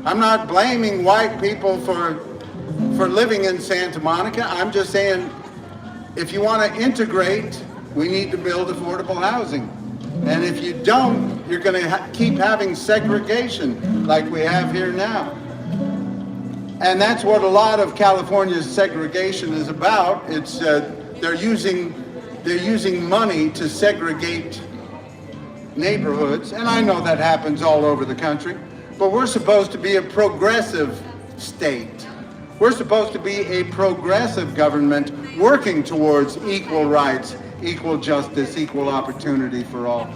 S2: I'm not blaming white people for living in Santa Monica. I'm just saying, if you want to integrate, we need to build affordable housing. And if you don't, you're going to keep having segregation like we have here now. And that's what a lot of California's segregation is about. It's they're using money to segregate neighborhoods, and I know that happens all over the country. But we're supposed to be a progressive state. We're supposed to be a progressive government working towards equal rights, equal justice, equal opportunity for all.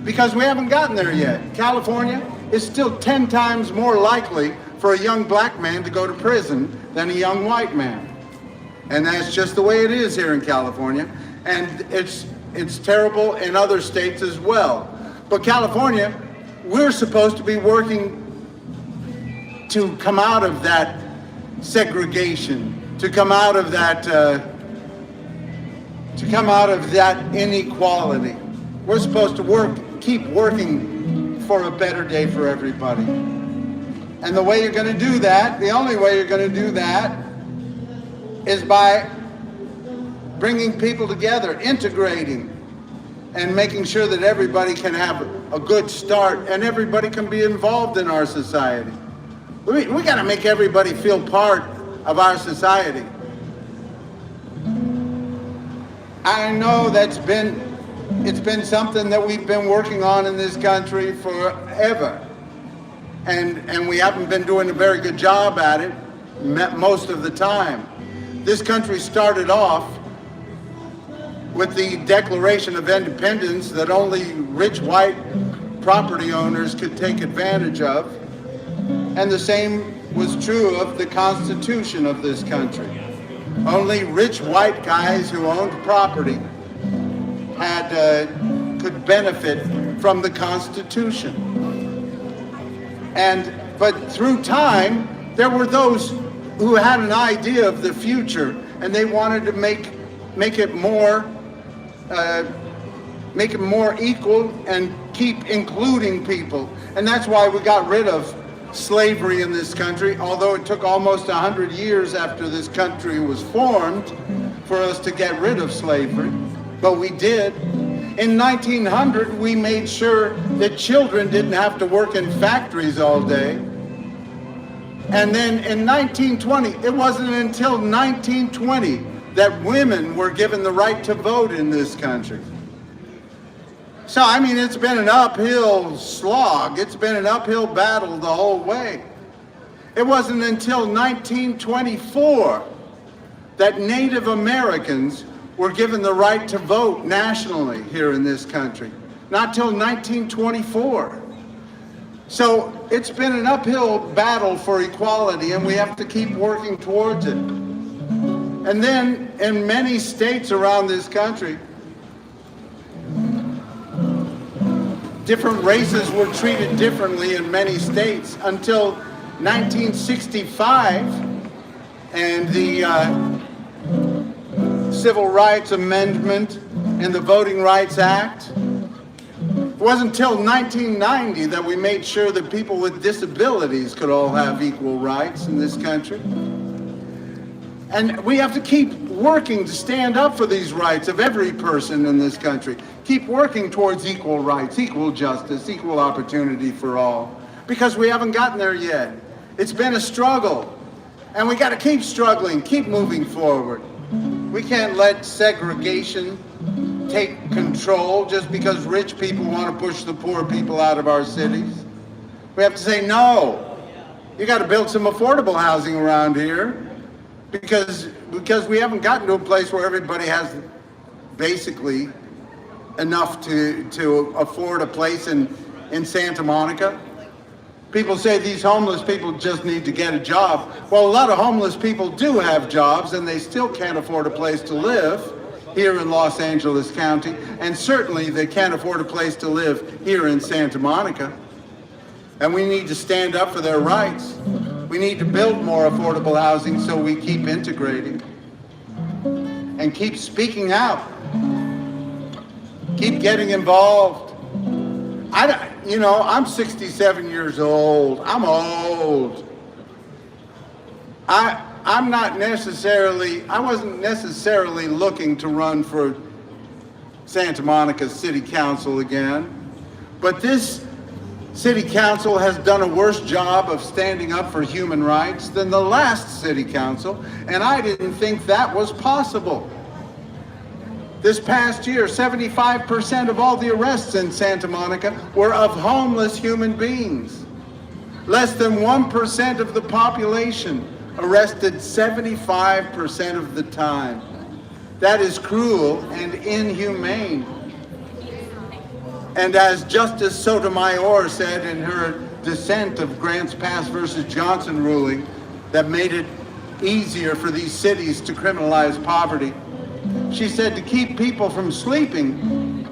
S2: Because we haven't gotten there yet. California is still 10 times more likely for a young black man to go to prison than a young white man. And that's just the way it is here in California. And it's terrible in other states as well. But California, we're supposed to be working to come out of that segregation, to come out of that inequality. We're supposed to keep working for a better day for everybody. And the way you're going to do that, the only way you're going to do that, is by bringing people together, integrating, and making sure that everybody can have a good start and everybody can be involved in our society. We got to make everybody feel part of our society. I know it's been something that we've been working on in this country forever. And we haven't been doing a very good job at it most of the time. This country started off with the Declaration of Independence that only rich white property owners could take advantage of. And the same was true of the Constitution of this country. Only rich white guys who owned property could benefit from the Constitution. But through time, there were those who had an idea of the future, and they wanted to make it more equal and keep including people. And that's why we got rid of slavery in this country, although it took almost 100 years after this country was formed for us to get rid of slavery. But we did. In 1900, we made sure that children didn't have to work in factories all day. And then in 1920, it wasn't until 1920 that women were given the right to vote in this country. So, I mean, it's been an uphill slog. It's been an uphill battle the whole way. It wasn't until 1924 that Native Americans were given the right to vote nationally here in this country. Not till 1924. So it's been an uphill battle for equality, and we have to keep working towards it. And then in many states around this country, different races were treated differently in many states until 1965 and the Civil Rights Amendment and the Voting Rights Act. It wasn't until 1990 that we made sure that people with disabilities could all have equal rights in this country. And we have to keep working to stand up for these rights of every person in this country. Keep working towards equal rights, equal justice, equal opportunity for all. Because we haven't gotten there yet. It's been a struggle. And we got to keep struggling, keep moving forward. We can't let segregation take control just because rich people want to push the poor people out of our cities. We have to say, no, you got to build some affordable housing around here because we haven't gotten to a place where everybody has basically enough to afford a place in Santa Monica. People say these homeless people just need to get a job. Well, a lot of homeless people do have jobs and they still can't afford a place to live here in Los Angeles County, and certainly they can't afford a place to live here in Santa Monica. And we need to stand up for their rights. We need to build more affordable housing so we keep integrating and keep speaking out. Keep getting involved. I'm 67 years old. I'm old. I wasn't necessarily looking to run for Santa Monica City Council again, but this City Council has done a worse job of standing up for human rights than the last City Council, and I didn't think that was possible. This past year, 75% of all the arrests in Santa Monica were of homeless human beings. Less than 1% of the population arrested 75% of the time. That is cruel and inhumane. And as Justice Sotomayor said in her dissent of Grants Pass versus Johnson ruling that made it easier for these cities to criminalize poverty, she said to keep people from sleeping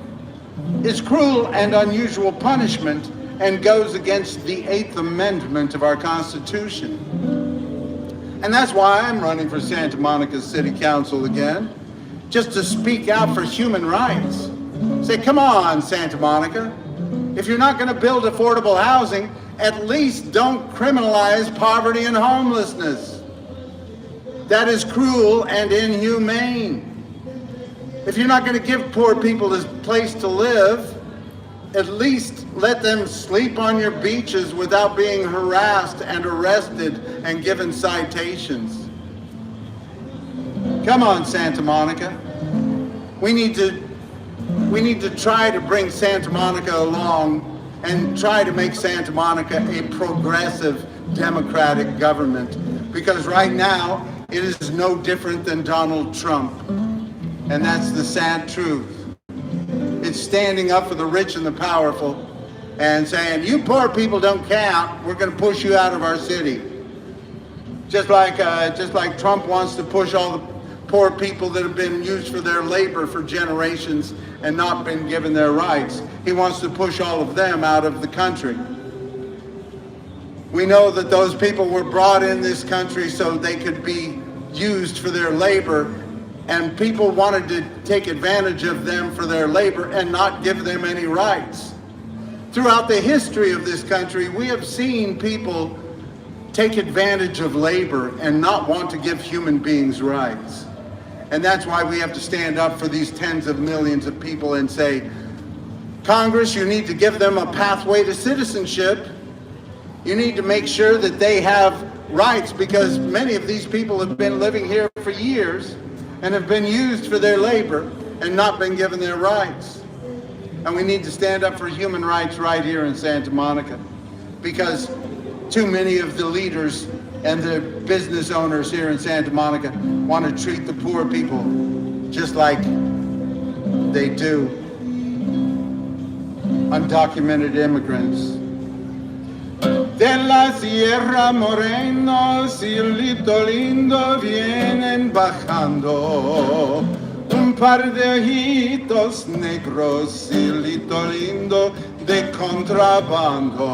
S2: is cruel and unusual punishment and goes against the 8th Amendment of our Constitution. And that's why I'm running for Santa Monica City Council again, just to speak out for human rights. Say, come on, Santa Monica. If you're not going to build affordable housing, at least don't criminalize poverty and homelessness. That is cruel and inhumane. If you're not going to give poor people a place to live, at least let them sleep on your beaches without being harassed and arrested and given citations. Come on, Santa Monica. We need to try to bring Santa Monica along and try to make Santa Monica a progressive democratic government, because right now it is no different than Donald Trump. And that's the sad truth. It's standing up for the rich and the powerful and saying, you poor people don't count, we're going to push you out of our city. Just like Trump wants to push all the poor people that have been used for their labor for generations and not been given their rights. He wants to push all of them out of the country. We know that those people were brought in this country so they could be used for their labor, and people wanted to take advantage of them for their labor and not give them any rights. Throughout the history of this country, we have seen people take advantage of labor and not want to give human beings rights. And that's why we have to stand up for these tens of millions of people and say, Congress, you need to give them a pathway to citizenship. You need to make sure that they have rights, because many of these people have been living here for years and have been used for their labor and not been given their rights. And we need to stand up for human rights right here in Santa Monica, because too many of the leaders and the business owners here in Santa Monica want to treat the poor people just like they do undocumented immigrants. De la Sierra Moreno, cielito lindo, vienen bajando un par de ojitos negros, cielito lindo, de contrabando.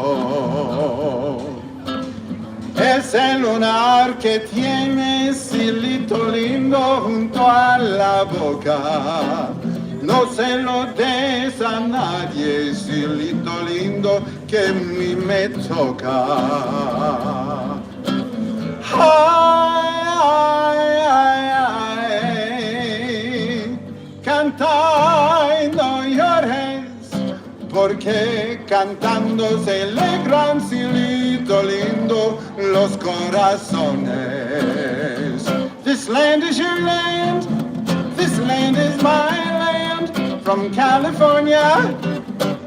S2: Es el lunar que tiene, cielito lindo, junto a la boca. No se lo des a nadie, cielito lindo, que a mí me toca. Ay, ay, ay, ay. porque cantando se alegran cielito lindo los corazones. This land is your land, this land is my land, from California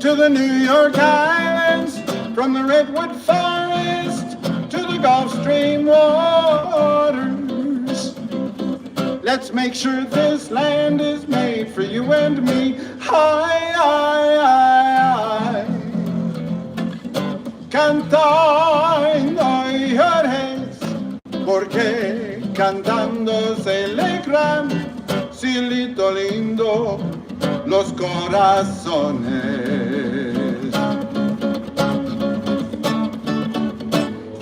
S2: to the New York Islands, from the Redwood Forest to the Gulf Stream waters. Let's make sure this land is made for you and me. Hi, hi, hi, hi. Cantando llores, porque cantando se alegran, cielito lindo, los corazones.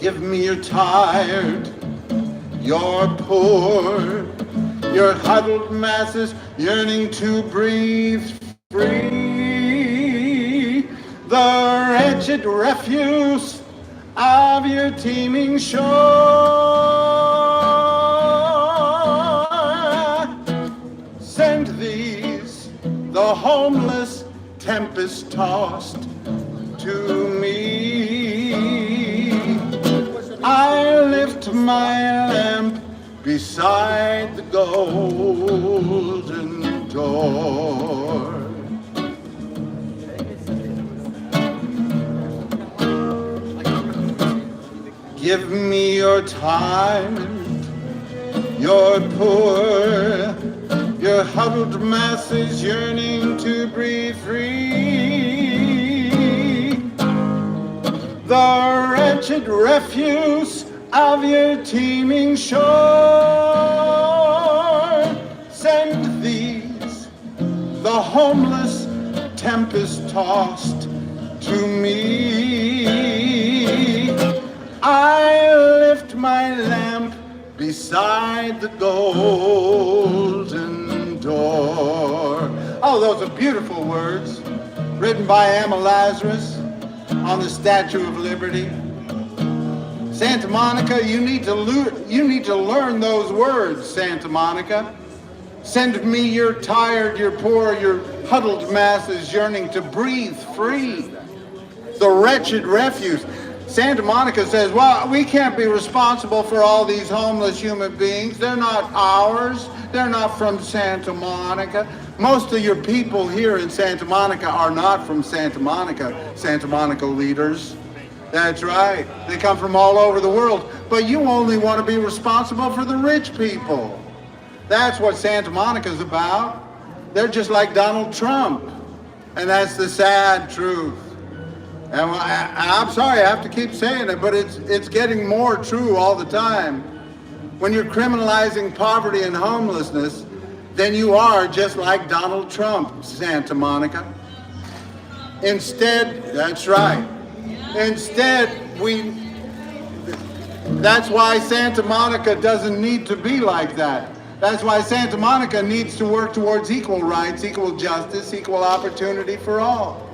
S2: Give me your tired, your poor, your huddled masses yearning to breathe free, the wretched refuse of your teeming shore. Send these, the homeless, tempest-tossed, to me. I lift my lamp beside the golden door. Give me your time, your poor, your huddled masses yearning to breathe free, the wretched refuse of your teeming shore. Send these, the homeless, tempest-tossed, to me. I lift my lamp beside the golden door. Oh, those are beautiful words, written by Emma Lazarus on the Statue of Liberty. Santa Monica, you need to learn those words, Santa Monica. Send me your tired, your poor, your huddled masses yearning to breathe free, the wretched refuse. Santa Monica says, well, we can't be responsible for all these homeless human beings. They're not ours. They're not from Santa Monica. Most of your people here in Santa Monica are not from Santa Monica leaders. That's right. They come from all over the world. But you only want to be responsible for the rich people. That's what Santa Monica's about. They're just like Donald Trump. And that's the sad truth. And I'm sorry I have to keep saying it, but it's getting more true all the time. When you're criminalizing poverty and homelessness, then you are just like Donald Trump, Santa Monica. Instead, that's right. Instead, that's why Santa Monica doesn't need to be like that. That's why Santa Monica needs to work towards equal rights, equal justice, equal opportunity for all.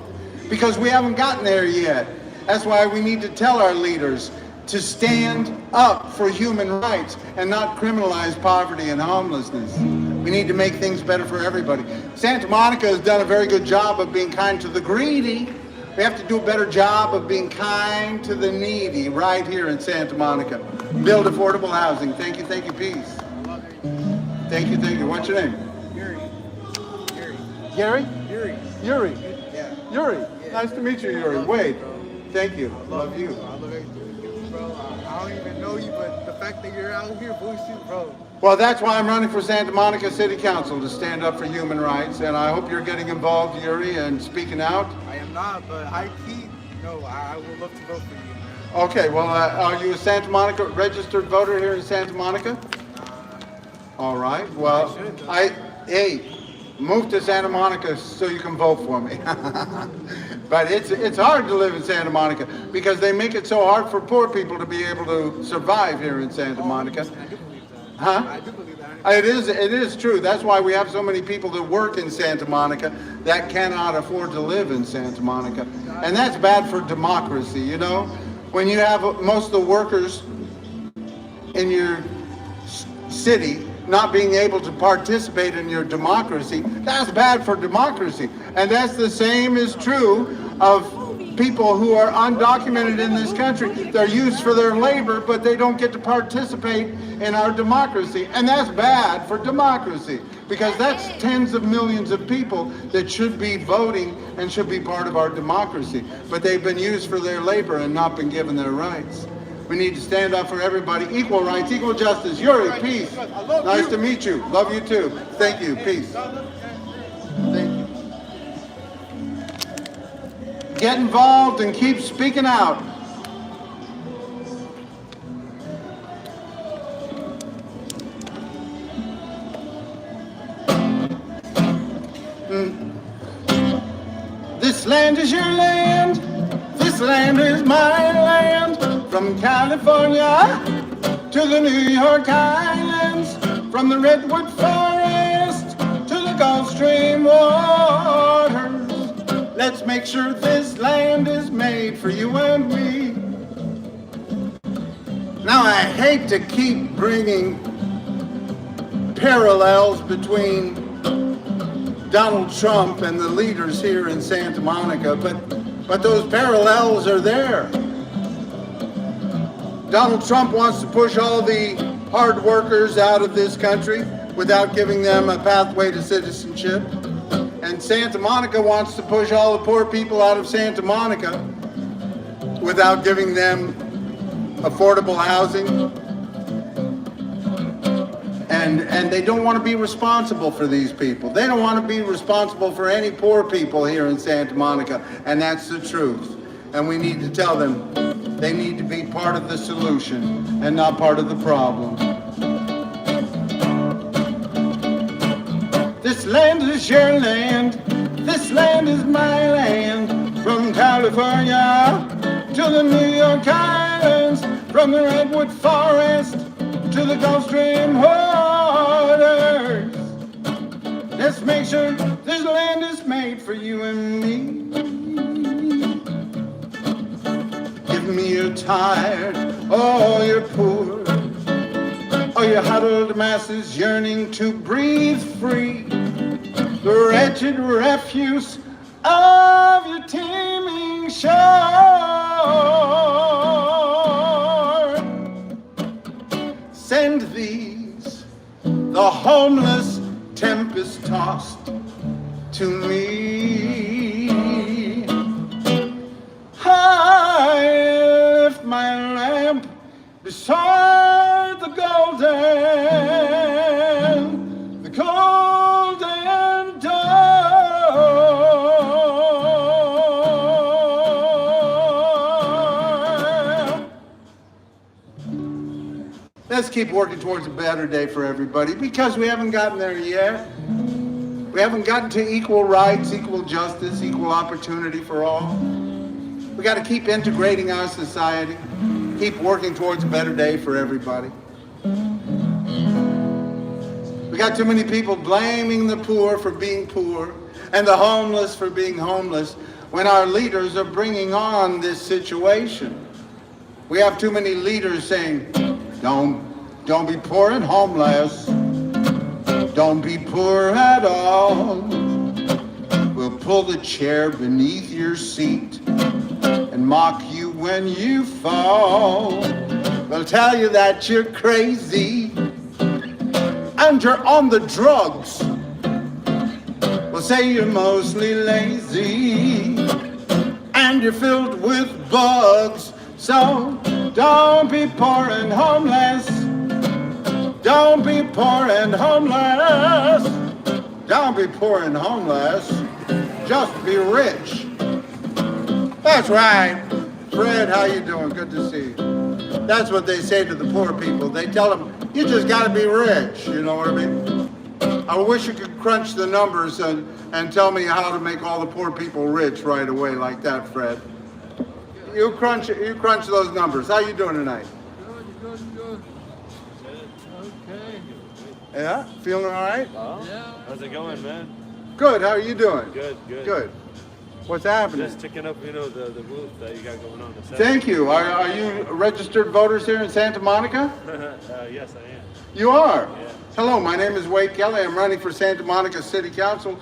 S2: Because we haven't gotten there yet. That's why we need to tell our leaders to stand up for human rights and not criminalize poverty and homelessness. We need to make things better for everybody. Santa Monica has done a very good job of being kind to the greedy. We have to do a better job of being kind to the needy right here in Santa Monica. Build affordable housing. Thank you, peace. Thank you. What's your name?
S3: Yuri.
S2: Gary? Yuri.
S3: Yeah.
S2: Yuri.
S3: Yeah.
S2: Nice to meet you, Yuri. Wade. Thank you. Love you.
S3: I love everything, bro. I don't even know you, but the fact that you're out here boosts you, bro.
S2: Well, that's why I'm running for Santa Monica City Council, to stand up for human rights, and I hope you're getting involved, Yuri, and speaking out.
S3: I am not, but I would love to vote for you, man.
S2: Okay, well, are you a Santa Monica registered voter here in Santa Monica? All right, well, hey, move to Santa Monica so you can vote for me. But it's hard to live in Santa Monica because they make it so hard for poor people to be able to survive here in Santa Monica.
S3: I do believe that.
S2: Huh?
S3: I do believe that.
S2: It is true. That's why we have so many people that work in Santa Monica that cannot afford to live in Santa Monica. And that's bad for democracy, you know? When you have most of the workers in your city not being able to participate in your democracy, that's bad for democracy. And that's the same is true of people who are undocumented in this country. They're used for their labor, but they don't get to participate in our democracy. And that's bad for democracy, because that's tens of millions of people that should be voting and should be part of our democracy. But they've been used for their labor and not been given their rights. We need to stand up for everybody. Equal rights, equal justice. Yuri, peace. Nice to meet you. Love you too. Thank you. Peace. Thank you. Get involved and keep speaking out. This land is your land. This land is my land. From California to the New York Islands, from the Redwood Forest to the Gulf Stream waters. Let's make sure this land is made for you and me. Now, I hate to keep bringing parallels between Donald Trump and the leaders here in Santa Monica, but those parallels are there. Donald Trump wants to push all the hard workers out of this country without giving them a pathway to citizenship. And Santa Monica wants to push all the poor people out of Santa Monica without giving them affordable housing. And they don't want to be responsible for these people. They don't want to be responsible for any poor people here in Santa Monica. And that's the truth. And we need to tell them they need to be part of the solution and not part of the problem. This land is your land. This land is my land. From California to the New York Islands, from the Redwood Forest to the Gulf Stream waters. Let's make sure this land is made for you and me. Give me you're tired, oh, you're poor, oh, your huddled masses yearning to breathe free. The wretched refuse of your teeming shore. Send these, the homeless tempest-tossed, to me. I lift my lamp beside the golden door. Let's keep working towards a better day for everybody, because we haven't gotten there yet. We haven't gotten to equal rights, equal justice, equal opportunity for all. We got to keep integrating our society, keep working towards a better day for everybody. We got too many people blaming the poor for being poor and the homeless for being homeless when our leaders are bringing on this situation. We have too many leaders saying, don't be poor and homeless. Don't be poor at all. We'll pull the chair beneath your seat and mock you when you fall. We'll tell you that you're crazy and you're on the drugs. We'll say you're mostly lazy and you're filled with bugs. So don't be poor and homeless. Don't be poor and homeless. Don't be poor and homeless. Just be rich. That's right. Fred, how you doing? Good to see you. That's what they say to the poor people. They tell them, you just got to be rich. You know what I mean? I wish you could crunch the numbers and tell me how to make all the poor people rich right away like that, Fred. You crunch those numbers. How you doing tonight?
S3: Good. Okay.
S2: Yeah? Feeling all right?
S3: Yeah.
S4: How's it going, man?
S2: Good. How are you doing?
S4: Good.
S2: What's happening?
S4: Just checking up, the booth that you got going on.
S2: Thank you. Are you registered voters here in Santa Monica?
S4: Yes, I am.
S2: You are?
S4: Yeah.
S2: Hello, my name is Kelley. I'm running for Santa Monica City Council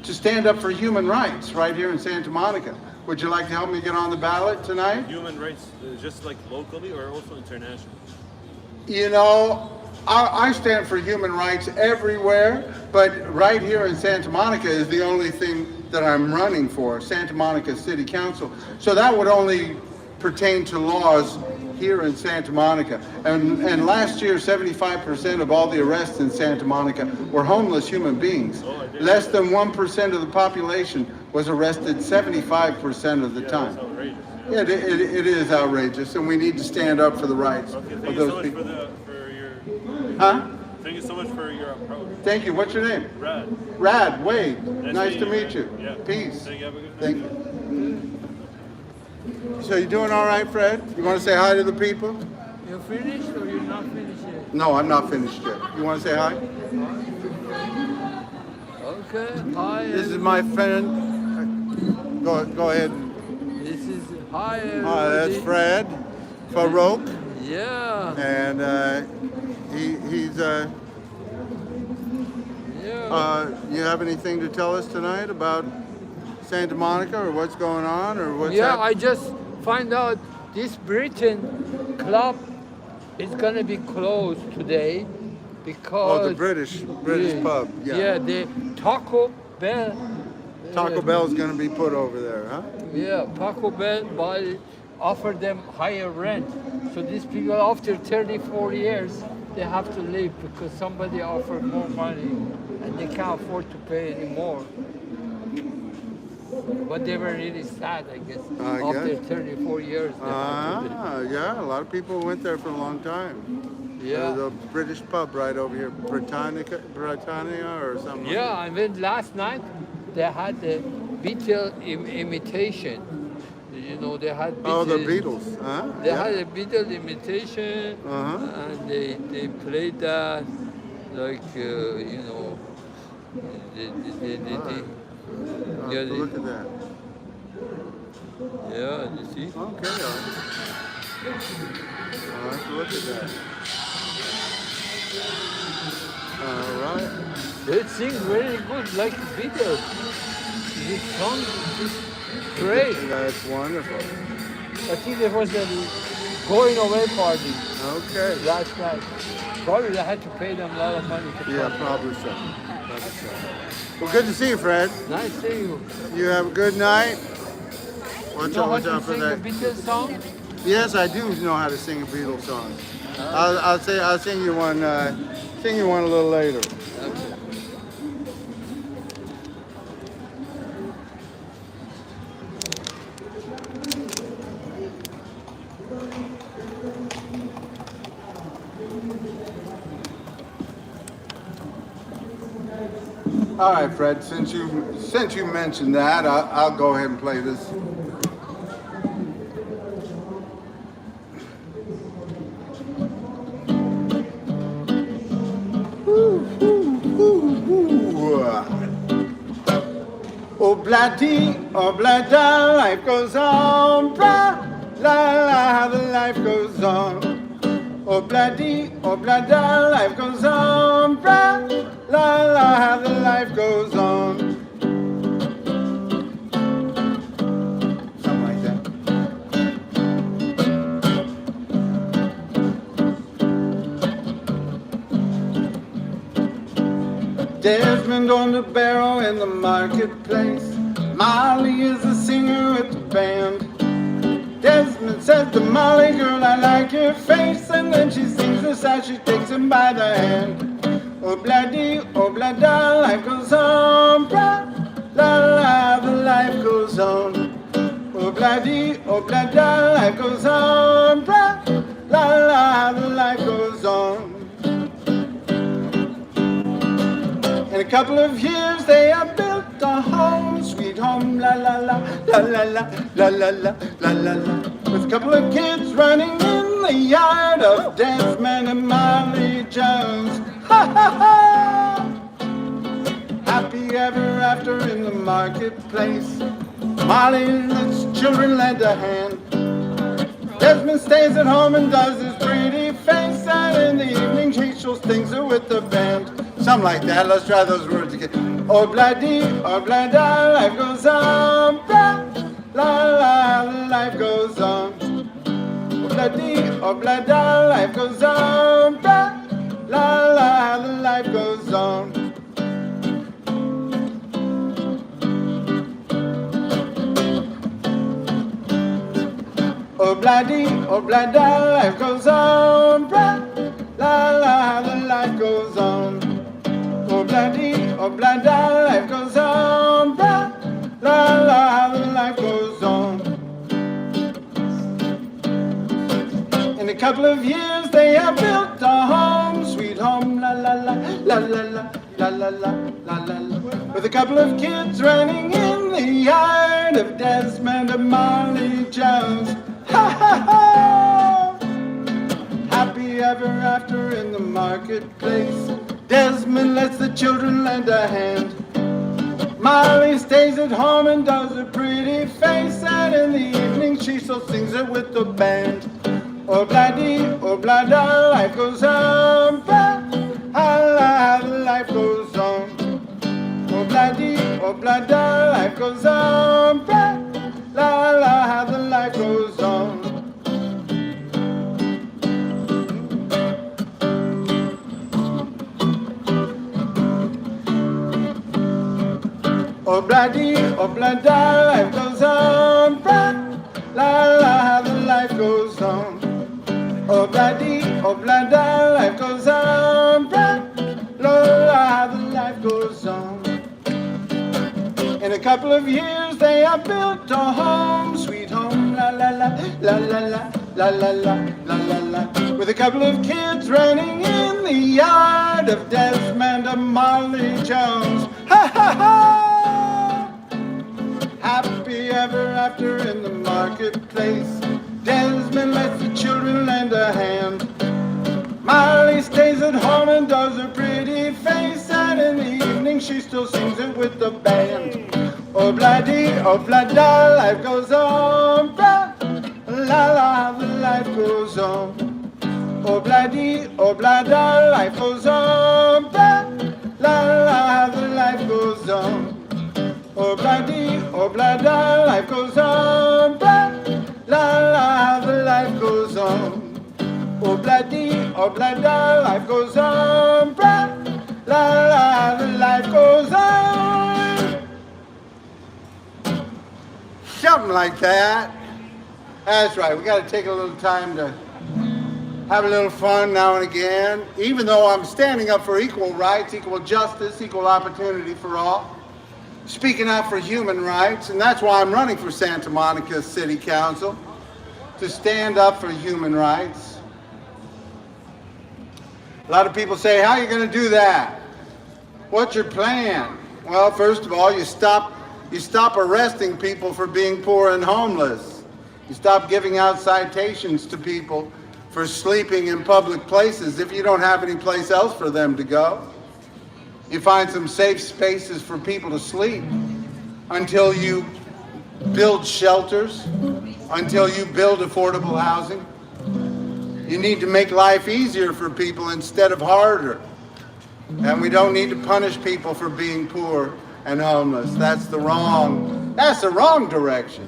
S2: to stand up for human rights right here in Santa Monica. Would you like to help me get on the ballot tonight?
S4: Human rights, just like locally or also international?
S2: You know, I stand for human rights everywhere, but right here in Santa Monica is the only thing that I'm running for, Santa Monica City Council. So that would only pertain to laws here in Santa Monica. And last year, 75% of all the arrests in Santa Monica were homeless human beings. Less than 1% of the population was arrested 75% of the time.
S4: That's outrageous.
S2: It is outrageous, and we need to stand up for the rights
S4: Okay,
S2: of
S4: thank you so
S2: those
S4: much
S2: people.
S4: for your.
S2: Huh?
S4: Thank you so much for your approach.
S2: Thank you. What's your name?
S4: Brad.
S2: Rad, Wade.
S4: Nice
S2: Nice
S4: to
S2: to
S4: meet
S2: meet
S4: you,
S2: you.
S4: man. Yeah.
S2: Peace.
S4: Thank you. Have a good night.
S2: Thank you. So you doing all right, Fred? You want to say hi to the people?
S5: You finished or you're not finished yet?
S2: No, I'm not finished yet. You want to say hi?
S5: Okay, hi.
S2: This is my friend. Go ahead.
S5: This is hi.
S2: Hi, that's
S5: everybody.
S2: Fred Farouk,
S5: Yeah,
S2: and he's.
S5: yeah.
S2: You have anything to tell us tonight about Santa Monica, or what's going on, or what's
S5: Yeah,
S2: happening?
S5: I just find out this Britain club is gonna be closed today because
S2: Oh, the British pub.
S5: Yeah, the Taco Bell.
S2: Taco Bell's going to be put over there, huh?
S5: Yeah, Taco Bell offered them higher rent. So these people after 34 years, they have to leave because somebody offered more money and they can't afford to pay anymore. But they were really sad, I guess.
S2: I
S5: After
S2: guess.
S5: 34 years, they had to leave.
S2: Yeah, a lot of people went there for a long time.
S5: Yeah.
S2: There's a British pub right over here, Britannia or something.
S5: Yeah, I went last night. They had the Beatle imitation. You know, they had Beatles.
S2: Oh, the Beatles, huh?
S5: They had a Beatle imitation,
S2: Uh-huh.
S5: and they played that like you know.
S2: I'll
S5: Yeah,
S2: have to look at that.
S5: Yeah, you see.
S2: Okay, I'll have to look at that. All right.
S5: They sing very good, like Beatles. This song is great.
S2: That's wonderful.
S5: I think there was a going away party
S2: Okay.
S5: last night. Probably they had to pay them a lot of money to
S2: Yeah,
S5: come.
S2: probably so. Probably so. Well, good to see you, Fred.
S5: Nice seeing you.
S2: You have a good night. Watch
S5: You know how
S2: out
S5: to
S2: for
S5: sing the
S2: that.
S5: Beatles song?
S2: Yes, I do know how to sing a Beatles song. I'll sing you one. Sing you one a little later.
S5: Okay.
S2: All right, Fred. Since you mentioned that, I'll go ahead and play this. Oh, blah, da, life goes on, blah, la, la, the life goes on. Oh, blah, da, life goes on, blah, la, la, the life goes on. Something like that. Desmond on the barrel in the marketplace. Molly is a singer with the band. Desmond says to Molly, girl, I like your face. And then she sings this out, she takes him by the hand. Oh, blah, da, life goes on. Blah, la, la, the life goes on. Oh, blah, da, life goes on. Blah, la, la, the life goes on. In a couple of years they have built a home, sweet home, la la la, la la la, la la la, la la la. With a couple of kids running in the yard of Desmond and Molly Jones. Ha ha ha! Happy ever after in the marketplace. Molly and his children lend a hand. Desmond stays at home and does his pretty face, and in the evening he shows things with the band. Something like that. Let's try those words again. Oh, blah, da, life goes on. Blah, la la, the life goes on. Obla-dee, obla-da, life goes on. Blah, la la, the life goes on. Obla-dee, obla-da, life goes on. Blah, la la, the life goes on. Obla-dee, obla-da, life goes on. Blah, la la, the life goes on. In a couple of years they have built a home, sweet home, la la la, la la la, la la la, la la la. With a couple of kids running in the yard of Desmond and Marley Jones. Ha ha ha! Happy ever after in the marketplace. Desmond lets the children lend a hand. Marley stays at home and does a pretty face, and in the evening she still sings it with the band. Obla-dee, obla-da, life goes on. Blah, la, the life goes on. Obla-dee, obla-da, life goes on. Blah, la la, the life goes on. Obla-dee, obla-da, life goes on. Blah, la la, the life goes on. Obla-dee, obla-da, life goes on. Blah, la la, the life goes on. In a couple of years they have built a home, sweet home, la la la, la la la, la la la, la la la. With a couple of kids running in the yard of Desmond and Marley Jones. Ha ha ha! Happy ever after in the marketplace. Desmond lets the children lend a hand. Marley stays at home and does a pretty face, and in the evening she still sings it with the band. Obla-dee, obla-da, life goes on. Blah, la la, the life goes on. Obla-dee, obla-da, life goes on. Blah, la la, the life goes on. Obla-dee, obla-da, life goes on. Blah, la la, the life goes on. Obla-dee, obla-da, life goes on. Blah, la la, the life goes on. Something like that. That's right, we got to take a little time to have a little fun now and again. Even though I'm standing up for equal rights, equal justice, equal opportunity for all. Speaking out for human rights, and that's why I'm running for Santa Monica City Council, to stand up for human rights. A lot of people say, how are you going to do that? What's your plan? Well, first of all, you stop arresting people for being poor and homeless. You stop giving out citations to people for sleeping in public places if you don't have any place else for them to go. You find some safe spaces for people to sleep until you build shelters, until you build affordable housing. You need to make life easier for people instead of harder. And we don't need to punish people for being poor and homeless. That's the wrong direction.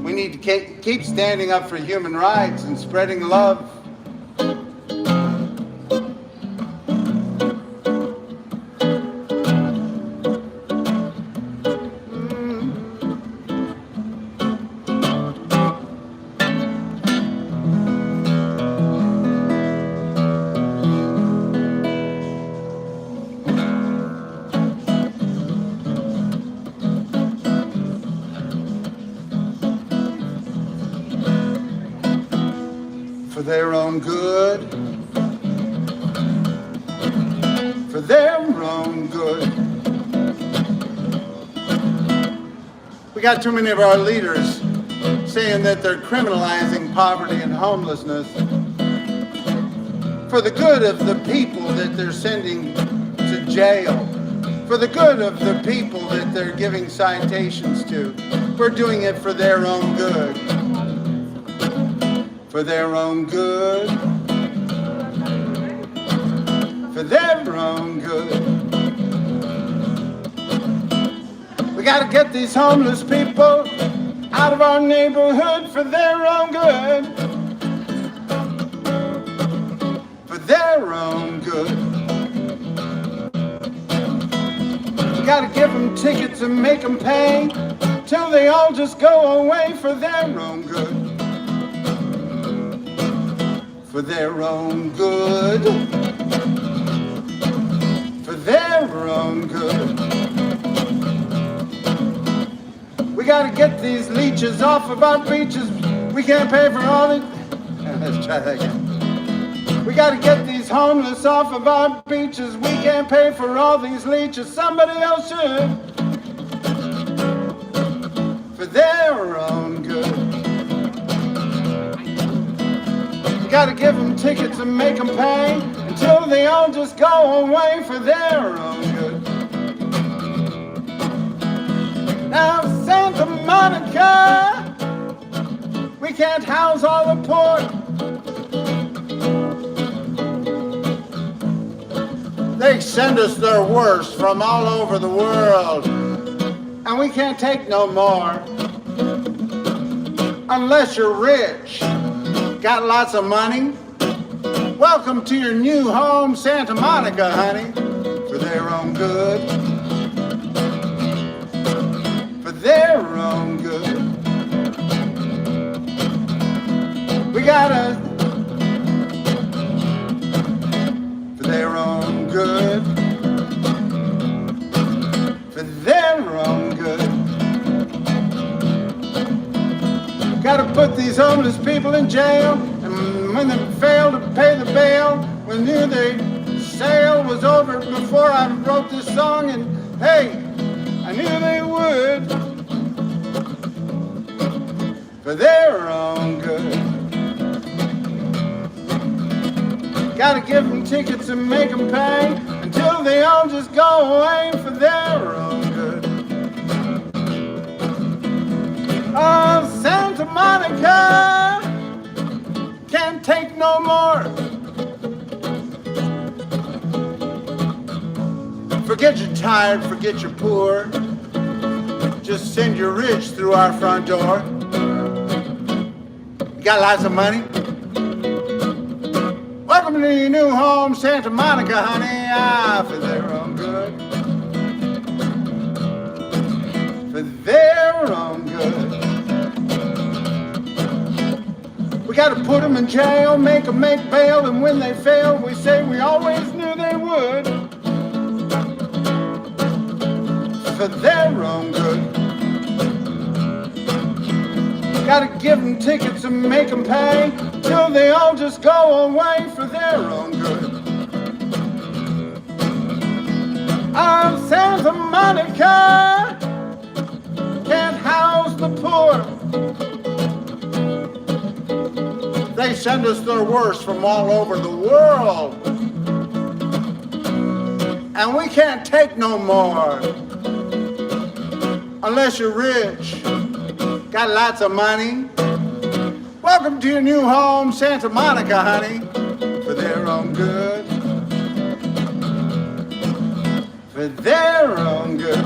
S2: We need to keep standing up for human rights and spreading love. For their own good, for their own good. We got too many of our leaders saying that they're criminalizing poverty and homelessness for the good of the people that they're sending to jail, for the good of the people that they're giving citations to. We're doing it for their own good. For their own good, for their own good. We gotta get these homeless people out of our neighborhood for their own good. For their own good. We gotta give them tickets and make them pay till they all just go away for their own good. For their own good. For their own good. We gotta get these leeches off of our beaches. We can't pay for all it. Let's try that again. We gotta get these homeless off of our beaches. We can't pay for all these leeches. Somebody else should. For their own good. We gotta give them tickets and make them pay until they all just go away for their own good. Now Santa Monica, we can't house all the poor. They send us their worst from all over the world, and we can't take no more. Unless you're rich, got lots of money. Welcome to your new home, Santa Monica, honey, for their own good. For their own good. We gotta, for their own good. For their own good. Gotta put these homeless people in jail, and when they fail to pay the bail, we knew the sale was over before I wrote this song, and hey, I knew they would. For their own good. Gotta give them tickets and make them pay until they all just go away for their own good. Oh, Santa Monica can't take no more. Forget you're tired, forget you're poor. Just send your rich through our front door. You got lots of money? Welcome to your new home, Santa Monica, honey. Ah, for their own good. For their own good. We gotta put them in jail, make them make bail, and when they fail, we say we always knew they would. For their own good. Gotta give them tickets and make them pay till they all just go away for their own good. Oh, Santa Monica can't house the poor. They send us their worst from all over the world, and we can't take no more. Unless you're rich, got lots of money. Welcome to your new home, Santa Monica, honey, for their own good. For their own good.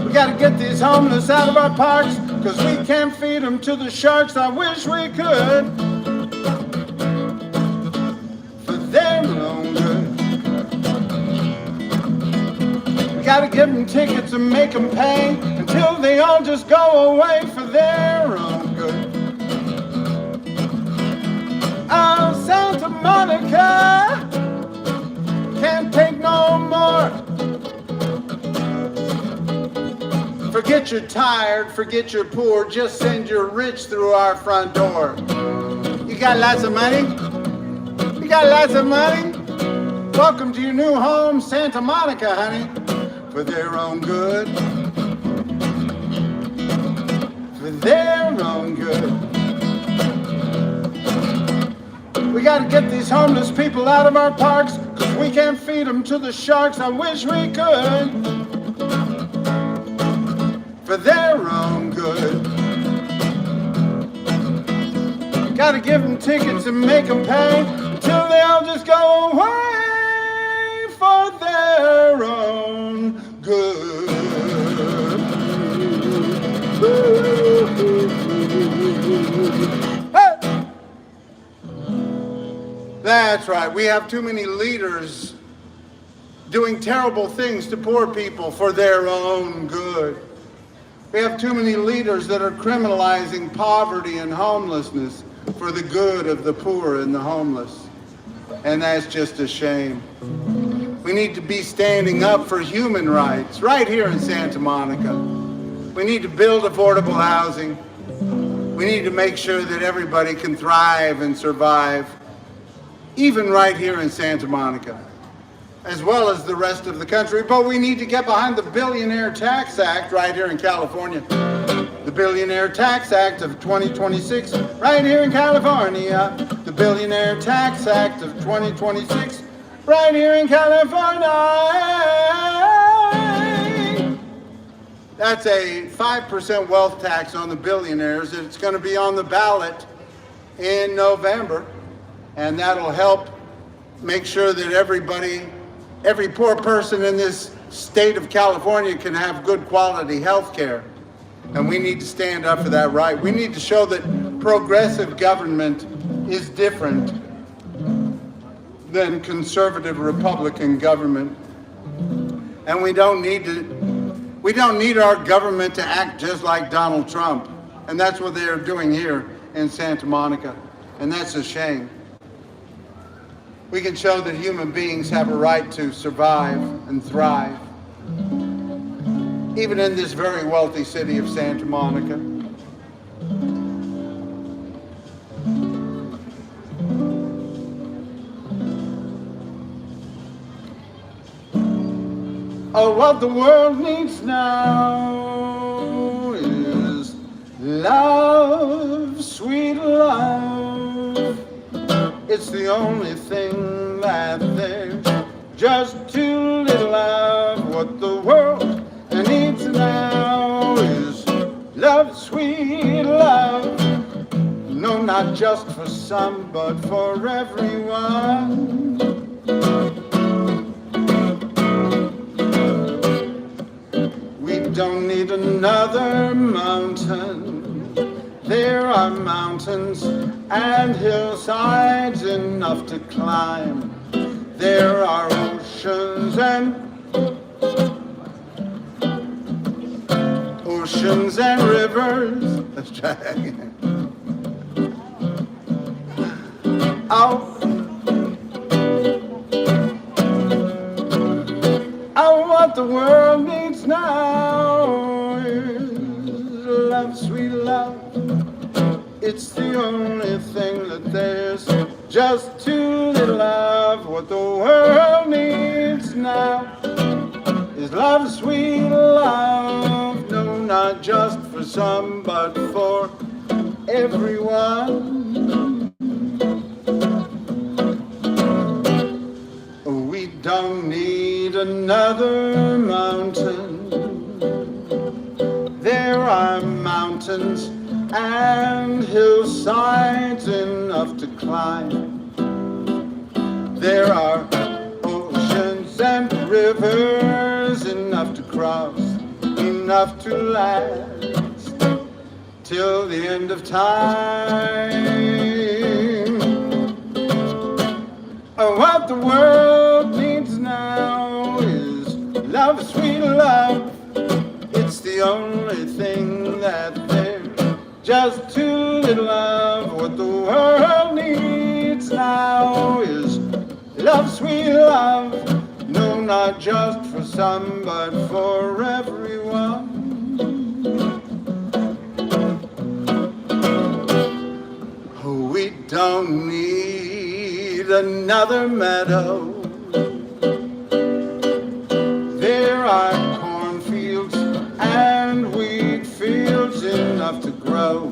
S2: We gotta get these homeless out of our parks, 'cause we can't feed them to the sharks. I wish we could. For their own good. Gotta give them tickets and make them pay until they all just go away for their own good. Oh, Santa Monica can't take no more. Forget you're tired, forget you're poor, just send your rich through our front door. You got lots of money? You got lots of money? Welcome to your new home, Santa Monica, honey. For their own good. For their own good. We gotta get these homeless people out of our parks, 'cause we can't feed them to the sharks. I wish we could. For their own good. Gotta give them tickets and make them pay until they all just go away for for their own good. Hey! That's right. We have too many leaders doing terrible things to poor people for their own good. We have too many leaders that are criminalizing poverty and homelessness for the good of the poor and the homeless. And that's just a shame. We need to be standing up for human rights right here in Santa Monica. We need to build affordable housing. We need to make sure that everybody can thrive and survive, even right here in Santa Monica, as well as the rest of the country. But we need to get behind the Billionaire Tax Act right here in California. The Billionaire Tax Act of 2026 right here in California. The Billionaire Tax Act of 2026 right here in California. That's a 5% wealth tax on the billionaires. It's going to be on the ballot in November, and that'll help make sure that every poor person in this state of California can have good quality health care. And we need to stand up for that right. We need to show that progressive government is different than conservative Republican government. And we don't need our government to act just like Donald Trump. And that's what they are doing here in Santa Monica. And that's a shame. We can show that human beings have a right to survive and thrive, even in this very wealthy city of Santa Monica. Oh, what the world needs now is love, sweet love. It's the only thing that there's just too little of. What the world needs now is love, sweet love. No, not just for some, but for everyone. We don't need another mountain. There are mountains and hillsides enough to climb. There are oceans and rivers. Let's try that again. What the world needs now is love, sweet love. It's the only thing that there's just too little of. What the world needs now is love, sweet love. No, not just for some, but for everyone. We don't need another mountain. There are mountains and hillsides enough to climb. There are oceans and rivers enough to cross, enough to last till the end of time. What the world needs now is love, sweet love. It's the only thing that there's just too little of. What the world needs now is love, sweet love. No, not just for some, but for everyone. We don't need another meadow. There are cornfields and wheat fields enough to grow.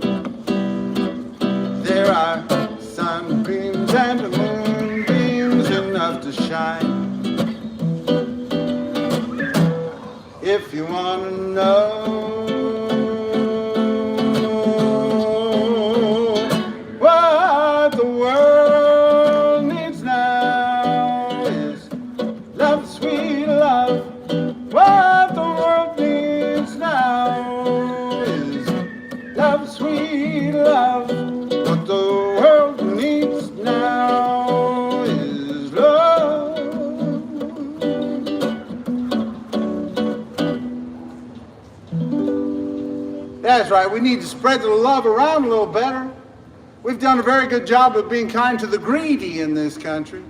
S2: There are sunbeams and moonbeams enough to shine. If you want to know what the world needs now is love, That's right, we need to spread the love around a little better. We've done a very good job of being kind to the greedy in this country.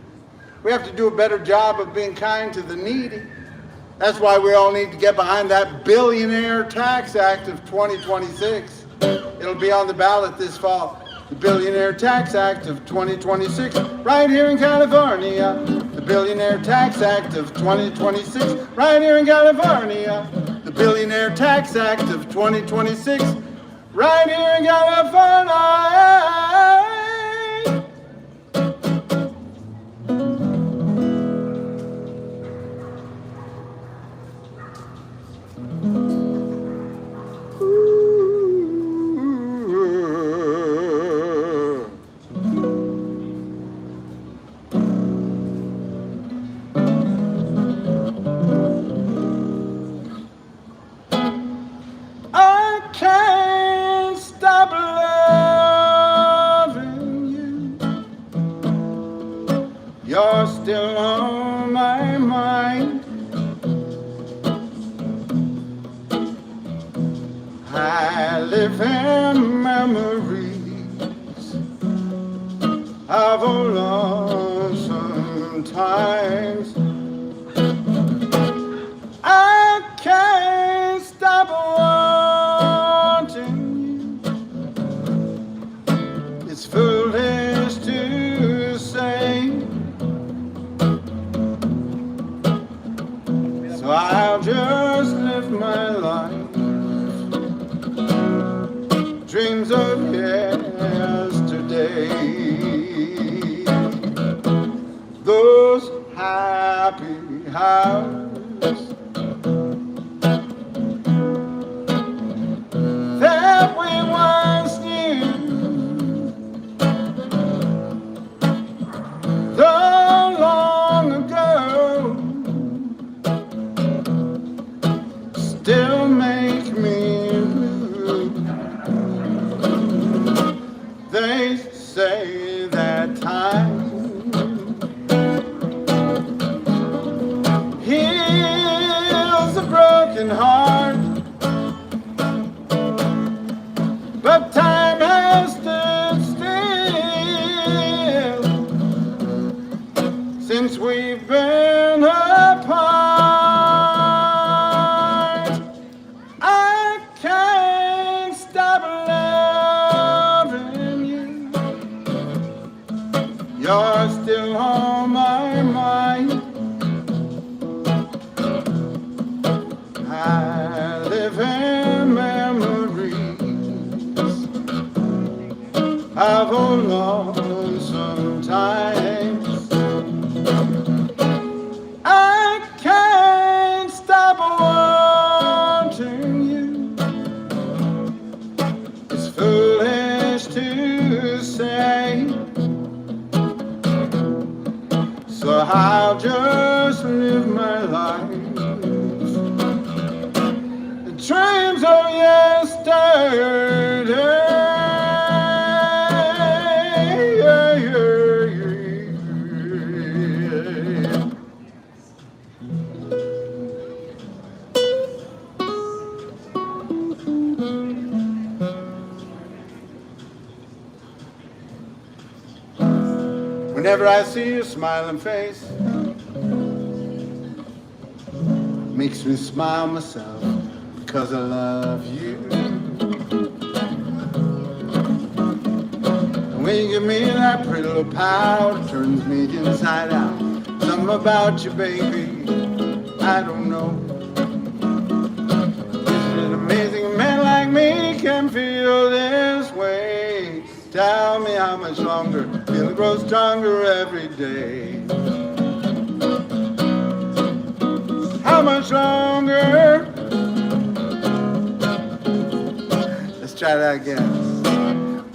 S2: We have to do a better job of being kind to the needy. That's why we all need to get behind that Billionaire Tax Act of 2026. It'll be on the ballot this fall. The Billionaire Tax Act of 2026, right here in California. The Billionaire Tax Act of 2026, right here in California. The Billionaire Tax Act of 2026, right here in California. I can't stop loving you. You're still on my mind. I live in memories of old lonesome times. I can't stop wanting you. It's foolish to say, so I'll just live my life. Dreams of yesterday, those happy hours that we once knew, though long ago, still make me blue. They say that time heals a broken heart, but time has stood still since we've been apart. I can't stop loving you. You're still on my mind. I live in memories of old lonesome times. I can't stop wanting you. It's foolish to say, so I'll just live my life. The dreams of yesterday. Whenever I see your smiling face, makes me smile myself because I love you. And when you give me that pretty little power, it turns me inside out. Something about you, baby, I don't know. Isn't it amazing a man like me can feel this way? Tell me how much longer, feel it grow stronger every day. How much longer? Let's try that again.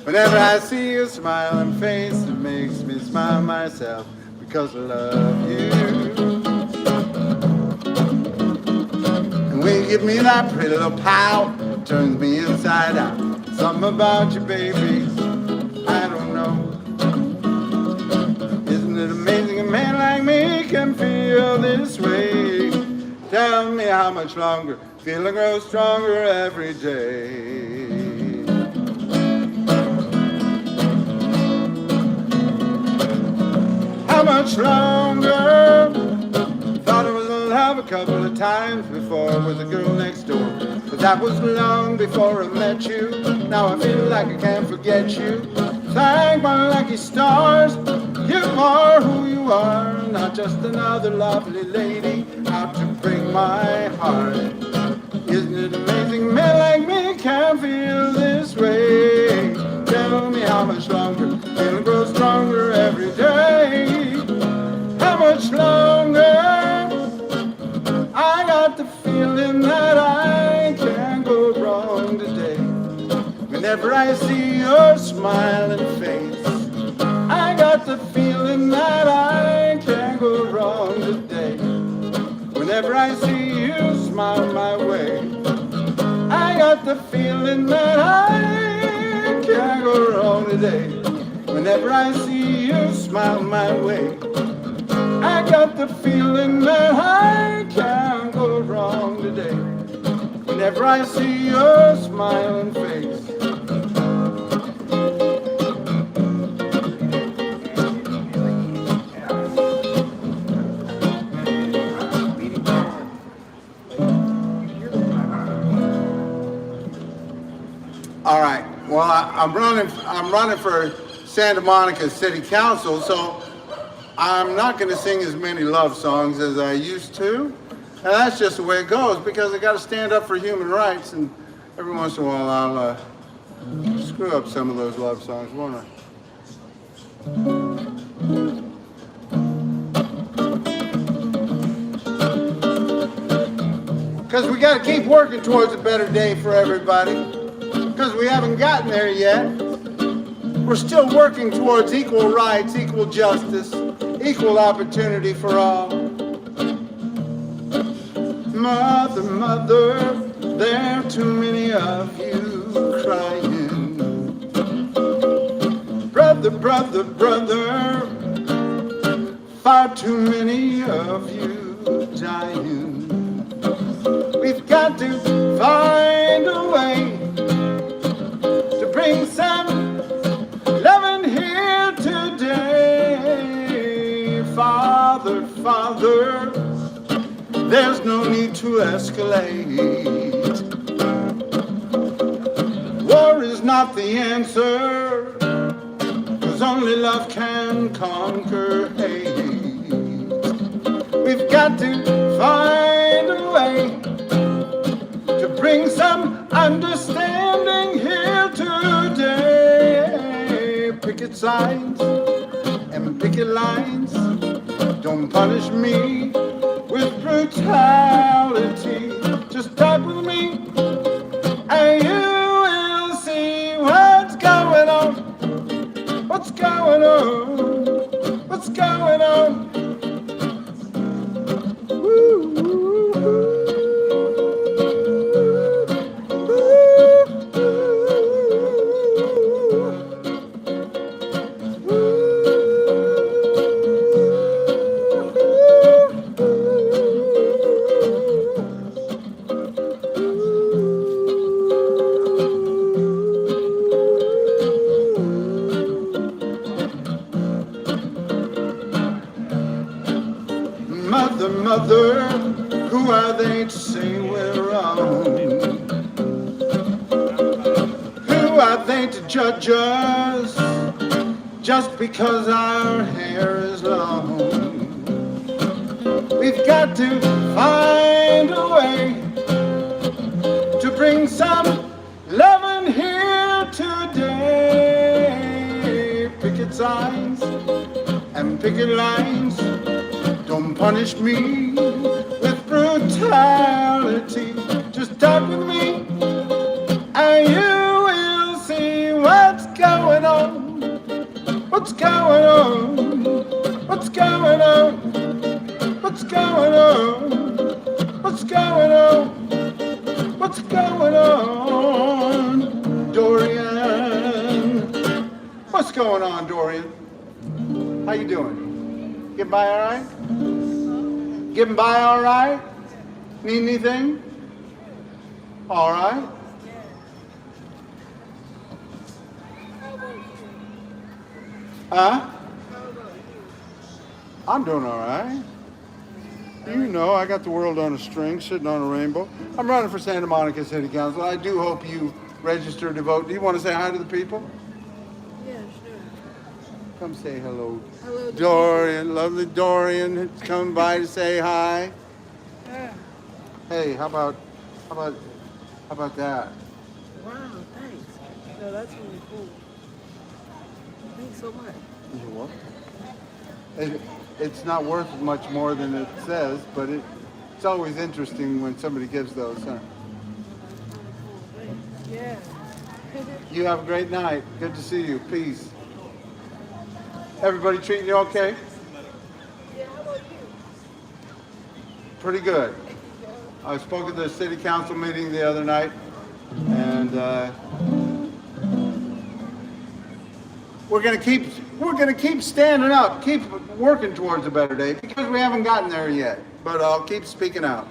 S2: Whenever I see your smiling face, it makes me smile myself because I love you. And when you give me that pretty little power, it turns me inside out. Something about you, baby, I don't know. Isn't it amazing a man like me can feel this way? Tell me how much longer, feeling grows stronger every day. much longer? Thought I was in love a couple of times before with the girl next door, but that was long before I met you. Now I feel like I can't forget you. Thank my lucky stars, you are who you are, not just another lovely lady out to break my heart. Isn't it amazing, men like me can feel this way? Tell me how much longer, it'll grow stronger every day. How much longer? I got the feeling that I can't go wrong today. Whenever I see your smiling face, I got the feeling that I can't go wrong today. Whenever I see you smile my way, I got the feeling that I can't go wrong today. Whenever I see you smile my way, I got the feeling that I can't go wrong today. Whenever I see your smiling face. All right. Well, I'm running for Santa Monica City Council, so I'm not going to sing as many love songs as I used to. And that's just the way it goes, because I got to stand up for human rights, and every once in a while I'll screw up some of those love songs, won't I? Because we got to keep working towards a better day for everybody. Because we haven't gotten there yet. We're still working towards equal rights, equal justice, equal opportunity for all. Mother, mother, there are too many of you crying. Brother, brother, brother, far too many of you dying. We've got to find a way to bring some loving here today. Father, Father, there's no need to escalate. War is not the answer, 'cause only love can conquer hate. We've got to find a way to bring some understanding here today. Picket signs and picket lines, don't punish me with brutality. Just talk with me and you will see what's going on. What's going on? What's going on? Mother, mother, who are they to say we're wrong? Who are they to judge us just because our hair is long? We've got to find a way to bring some loving here today. Picket signs and picket lines, don't punish me with brutality. Just talk with me and you will see what's going on. What's going on? What's going on? What's going on? What's going on? What's going on? Dorian. What's going on, Dorian? How you doing? Getting by all right? Getting by all right? Need anything? All right. Huh? I'm doing all right. You know, I got the world on a string, sitting on a rainbow. I'm running for Santa Monica City Council. I do hope you register to vote. Do you want to say hi to the people?
S6: Yeah, sure.
S2: Come say hello.
S6: Hello.
S2: Dorian, lovely Dorian, is coming by to say hi.
S6: Yeah.
S2: Hey, how about that?
S6: Wow, thanks. No, that's really cool. Thanks so much.
S2: You're welcome. It's not worth much more than it says, but it's always interesting when somebody gives those. Huh?
S6: Yeah.
S2: You have a great night. Good to see you. Peace. Everybody treating you okay?
S6: Yeah, how about you?
S2: Pretty good. I spoke at the city council meeting the other night, and we're gonna keep standing up, keep working towards a better day, because we haven't gotten there yet. But I'll keep speaking out.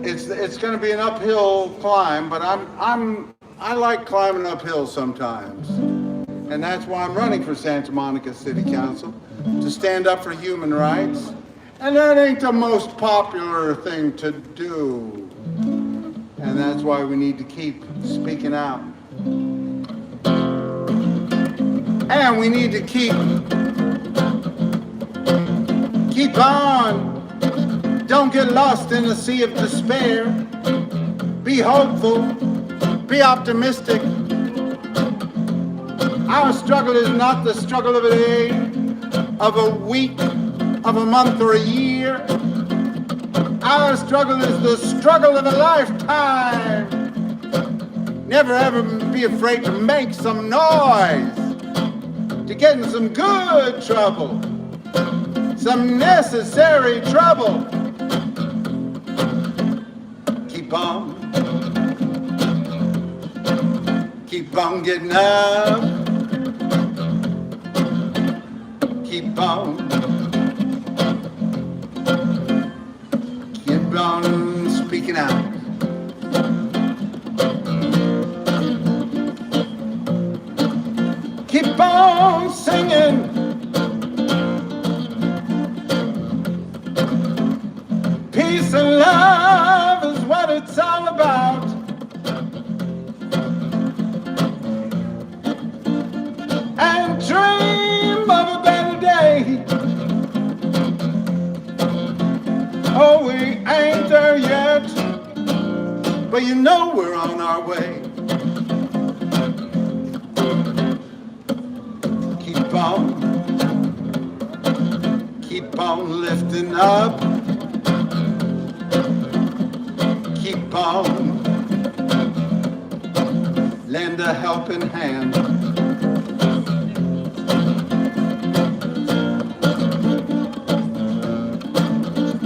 S2: It's gonna be an uphill climb, but I like climbing uphill sometimes, and that's why I'm running for Santa Monica City Council, to stand up for human rights. And that ain't the most popular thing to do. And that's why we need to keep speaking out. And we need to keep on. Don't get lost in a sea of despair. Be hopeful. Be optimistic. Our struggle is not the struggle of a day, of a week, of a month or a year. Our struggle is the struggle of a lifetime. Never ever be afraid to make some noise, to get in some good trouble, some necessary trouble. Keep on getting up. Keep on speaking out. Keep on singing. Peace and love is what it's all about. And dream of a better day. Oh, we ain't there yet, but you know we're on our way. Keep on lifting up. Keep on, lend a helping hand.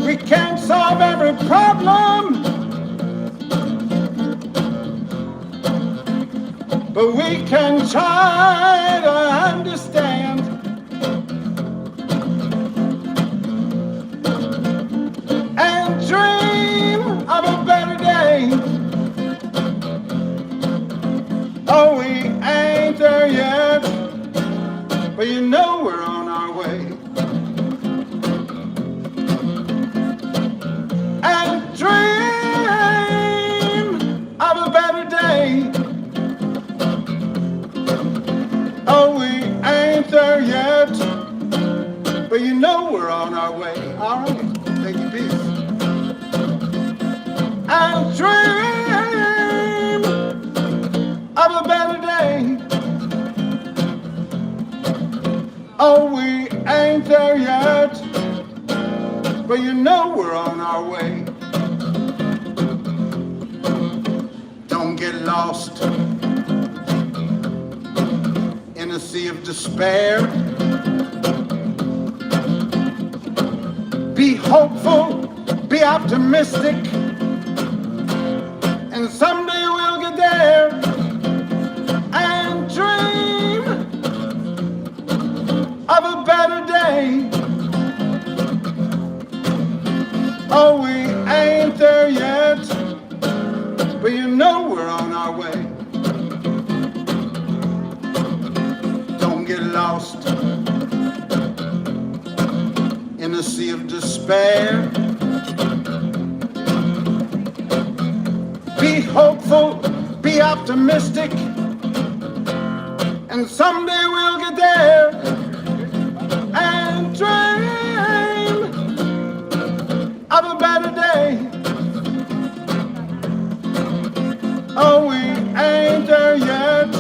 S2: We can't solve every problem, but we can try to understand. And dream of a better day. Oh, we ain't there yet, but you know we're on our way. And dream of a better day. Oh, we ain't there yet, but you know we're on our way. All right, thank you, peace. And dream of a better day. Oh, we ain't there yet, but you know we're on our way. Don't get lost in a sea of despair. Be hopeful, be optimistic, and someday we'll get there. And dream of a better day. Oh, we ain't there yet, but you know we're on our way. Don't get lost sea of despair. Be hopeful, be optimistic, and someday we'll get there and dream of a better day. Oh, we ain't there yet,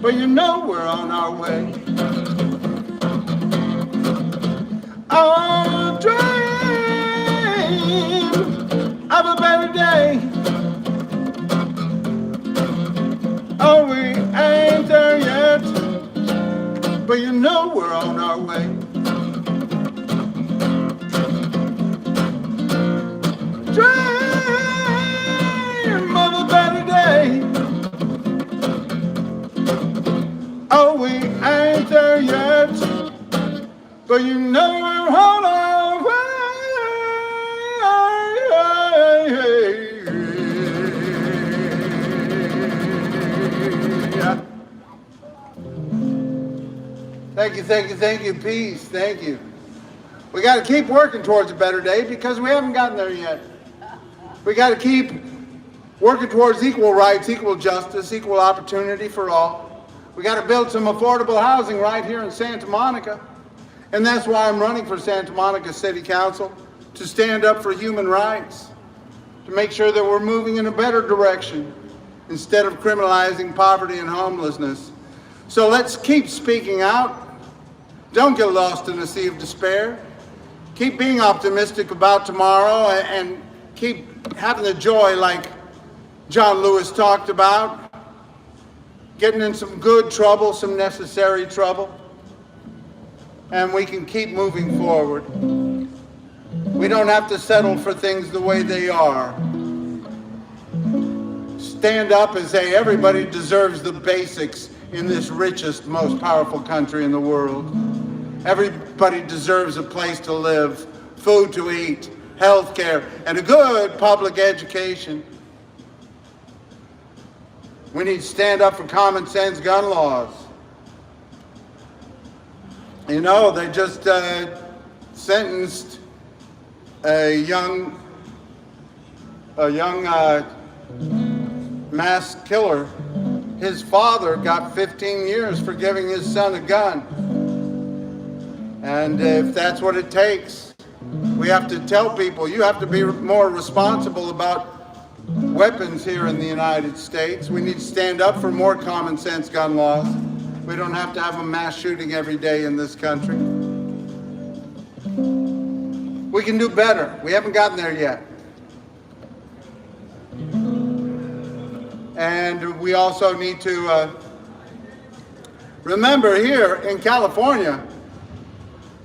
S2: but you know we're on our way. Oh, dream of a better day. Oh, we ain't there yet, but you know we're on our way. Dream of a better day. Oh, we ain't there yet, but you know we're on our way. Thank you, thank you, thank you. Peace, thank you. We got to keep working towards a better day because we haven't gotten there yet. We got to keep working towards equal rights, equal justice, equal opportunity for all. We got to build some affordable housing right here in Santa Monica. And that's why I'm running for Santa Monica City Council, to stand up for human rights, to make sure that we're moving in a better direction instead of criminalizing poverty and homelessness. So let's keep speaking out. Don't get lost in a sea of despair. Keep being optimistic about tomorrow and keep having the joy like John Lewis talked about. Getting in some good trouble, some necessary trouble. And we can keep moving forward. We don't have to settle for things the way they are. Stand up and say everybody deserves the basics in this richest, most powerful country in the world. Everybody deserves a place to live, food to eat, health care, and a good public education. We need to stand up for common sense gun laws. You know, they just sentenced a young mass killer. His father got 15 years for giving his son a gun. And if that's what it takes, we have to tell people, you have to be more responsible about weapons here in the United States. We need to stand up for more common sense gun laws. We don't have to have a mass shooting every day in this country. We can do better. We haven't gotten there yet. And we also need to remember here in California,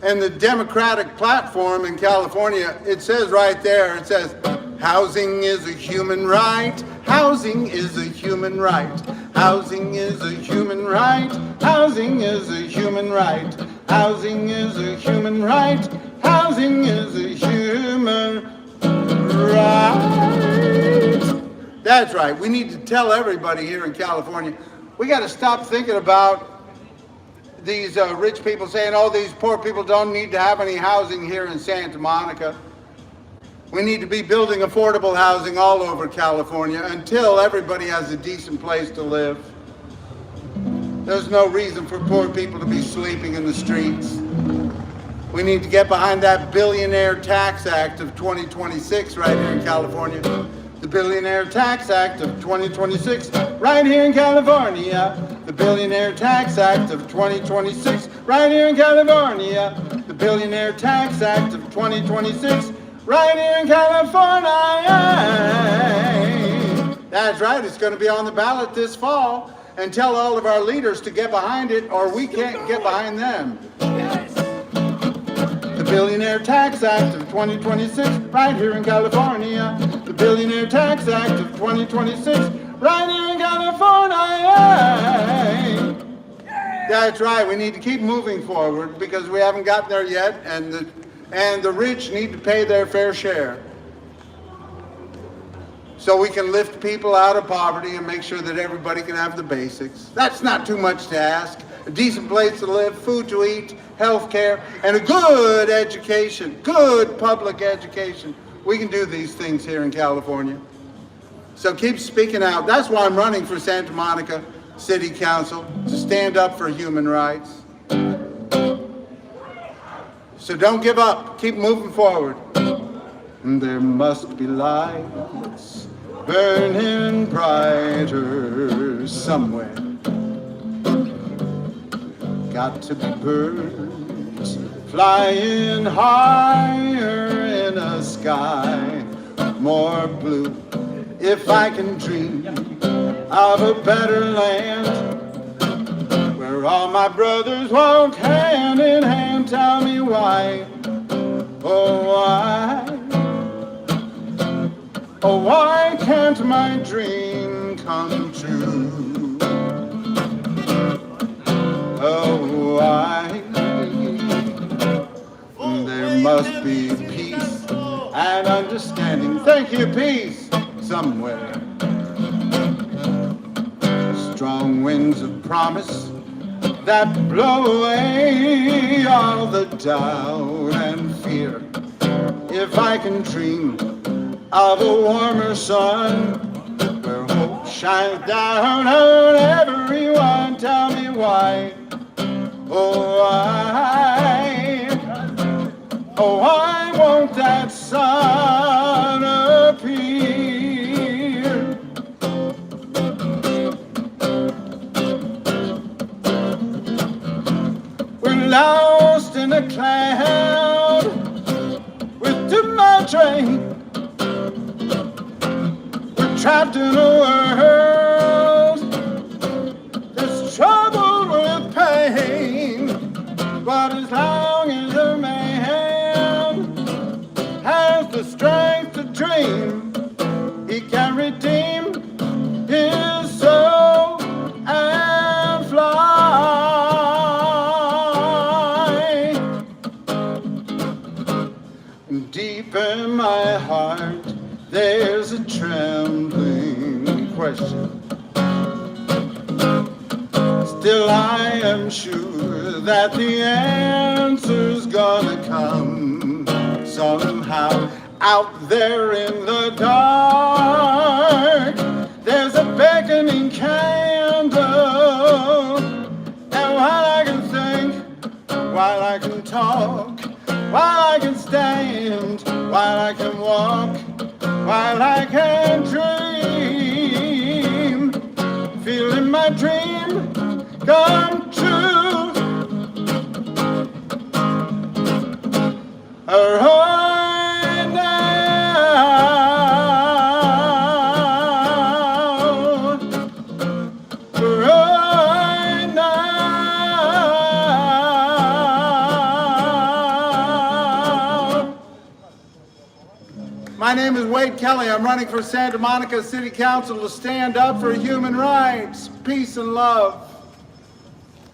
S2: and the Democratic platform in California, it says right there, it says, housing is a human right. Housing is a human right. Housing is a human right. Housing is a human right. Housing is a human right. Housing is a human right. That's right. We need to tell everybody here in California, we got to stop thinking about these rich people saying, oh, these poor people don't need to have any housing here in Santa Monica. We need to be building affordable housing all over California until everybody has a decent place to live. There's no reason for poor people to be sleeping in the streets. We need to get behind that Billionaire Tax Act of 2026 right here in California. The Billionaire Tax Act of 2026 right here in California. The Billionaire Tax Act of 2026 right here in California. The Billionaire Tax Act of 2026 right here in California. That's right, it's going to be on the ballot this fall. And tell all of our leaders to get behind it or we can't get behind them. The Billionaire Tax Act of 2026 right here in California. The Billionaire Tax Act of 2026 right here in California. That's right, we need to keep moving forward because we haven't gotten there yet, and the rich need to pay their fair share. So we can lift people out of poverty and make sure that everybody can have the basics. That's not too much to ask. a decent place to live, food to eat, health care, and a good education, good public education. We can do these things here in California. So keep speaking out. That's why I'm running for Santa Monica City Council, to stand up for human rights. So don't give up. Keep moving forward. And there must be lights burning brighter somewhere. Got to be birds flying higher in a sky more blue. If I can dream of a better land where all my brothers walk hand in hand, tell me why, oh why, oh why can't my dream come true? Oh why? There must be peace and understanding. Thank you, peace, somewhere. Strong winds of promise that blow away all the doubt and fear. If I can dream of a warmer sun where hope shines down on everyone, tell me why, oh why, oh why won't that sun appear? We're lost in a cloud with too much rain. We're trapped in a world that's troubled with pain. But as long as a man has the strength to dream, he can redeem his soul and fly. Deep in my heart, there's a trembling question. Still I am sure that the answer's gonna come somehow. Out there in the dark, there's a beckoning candle. And while I can think, while I can talk, while I can stand, while I can walk, while I can dream, feeling my dream come true. Right now, right now. My name is Wade Kelley. I'm running for Santa Monica City Council to stand up for human rights, peace, and love.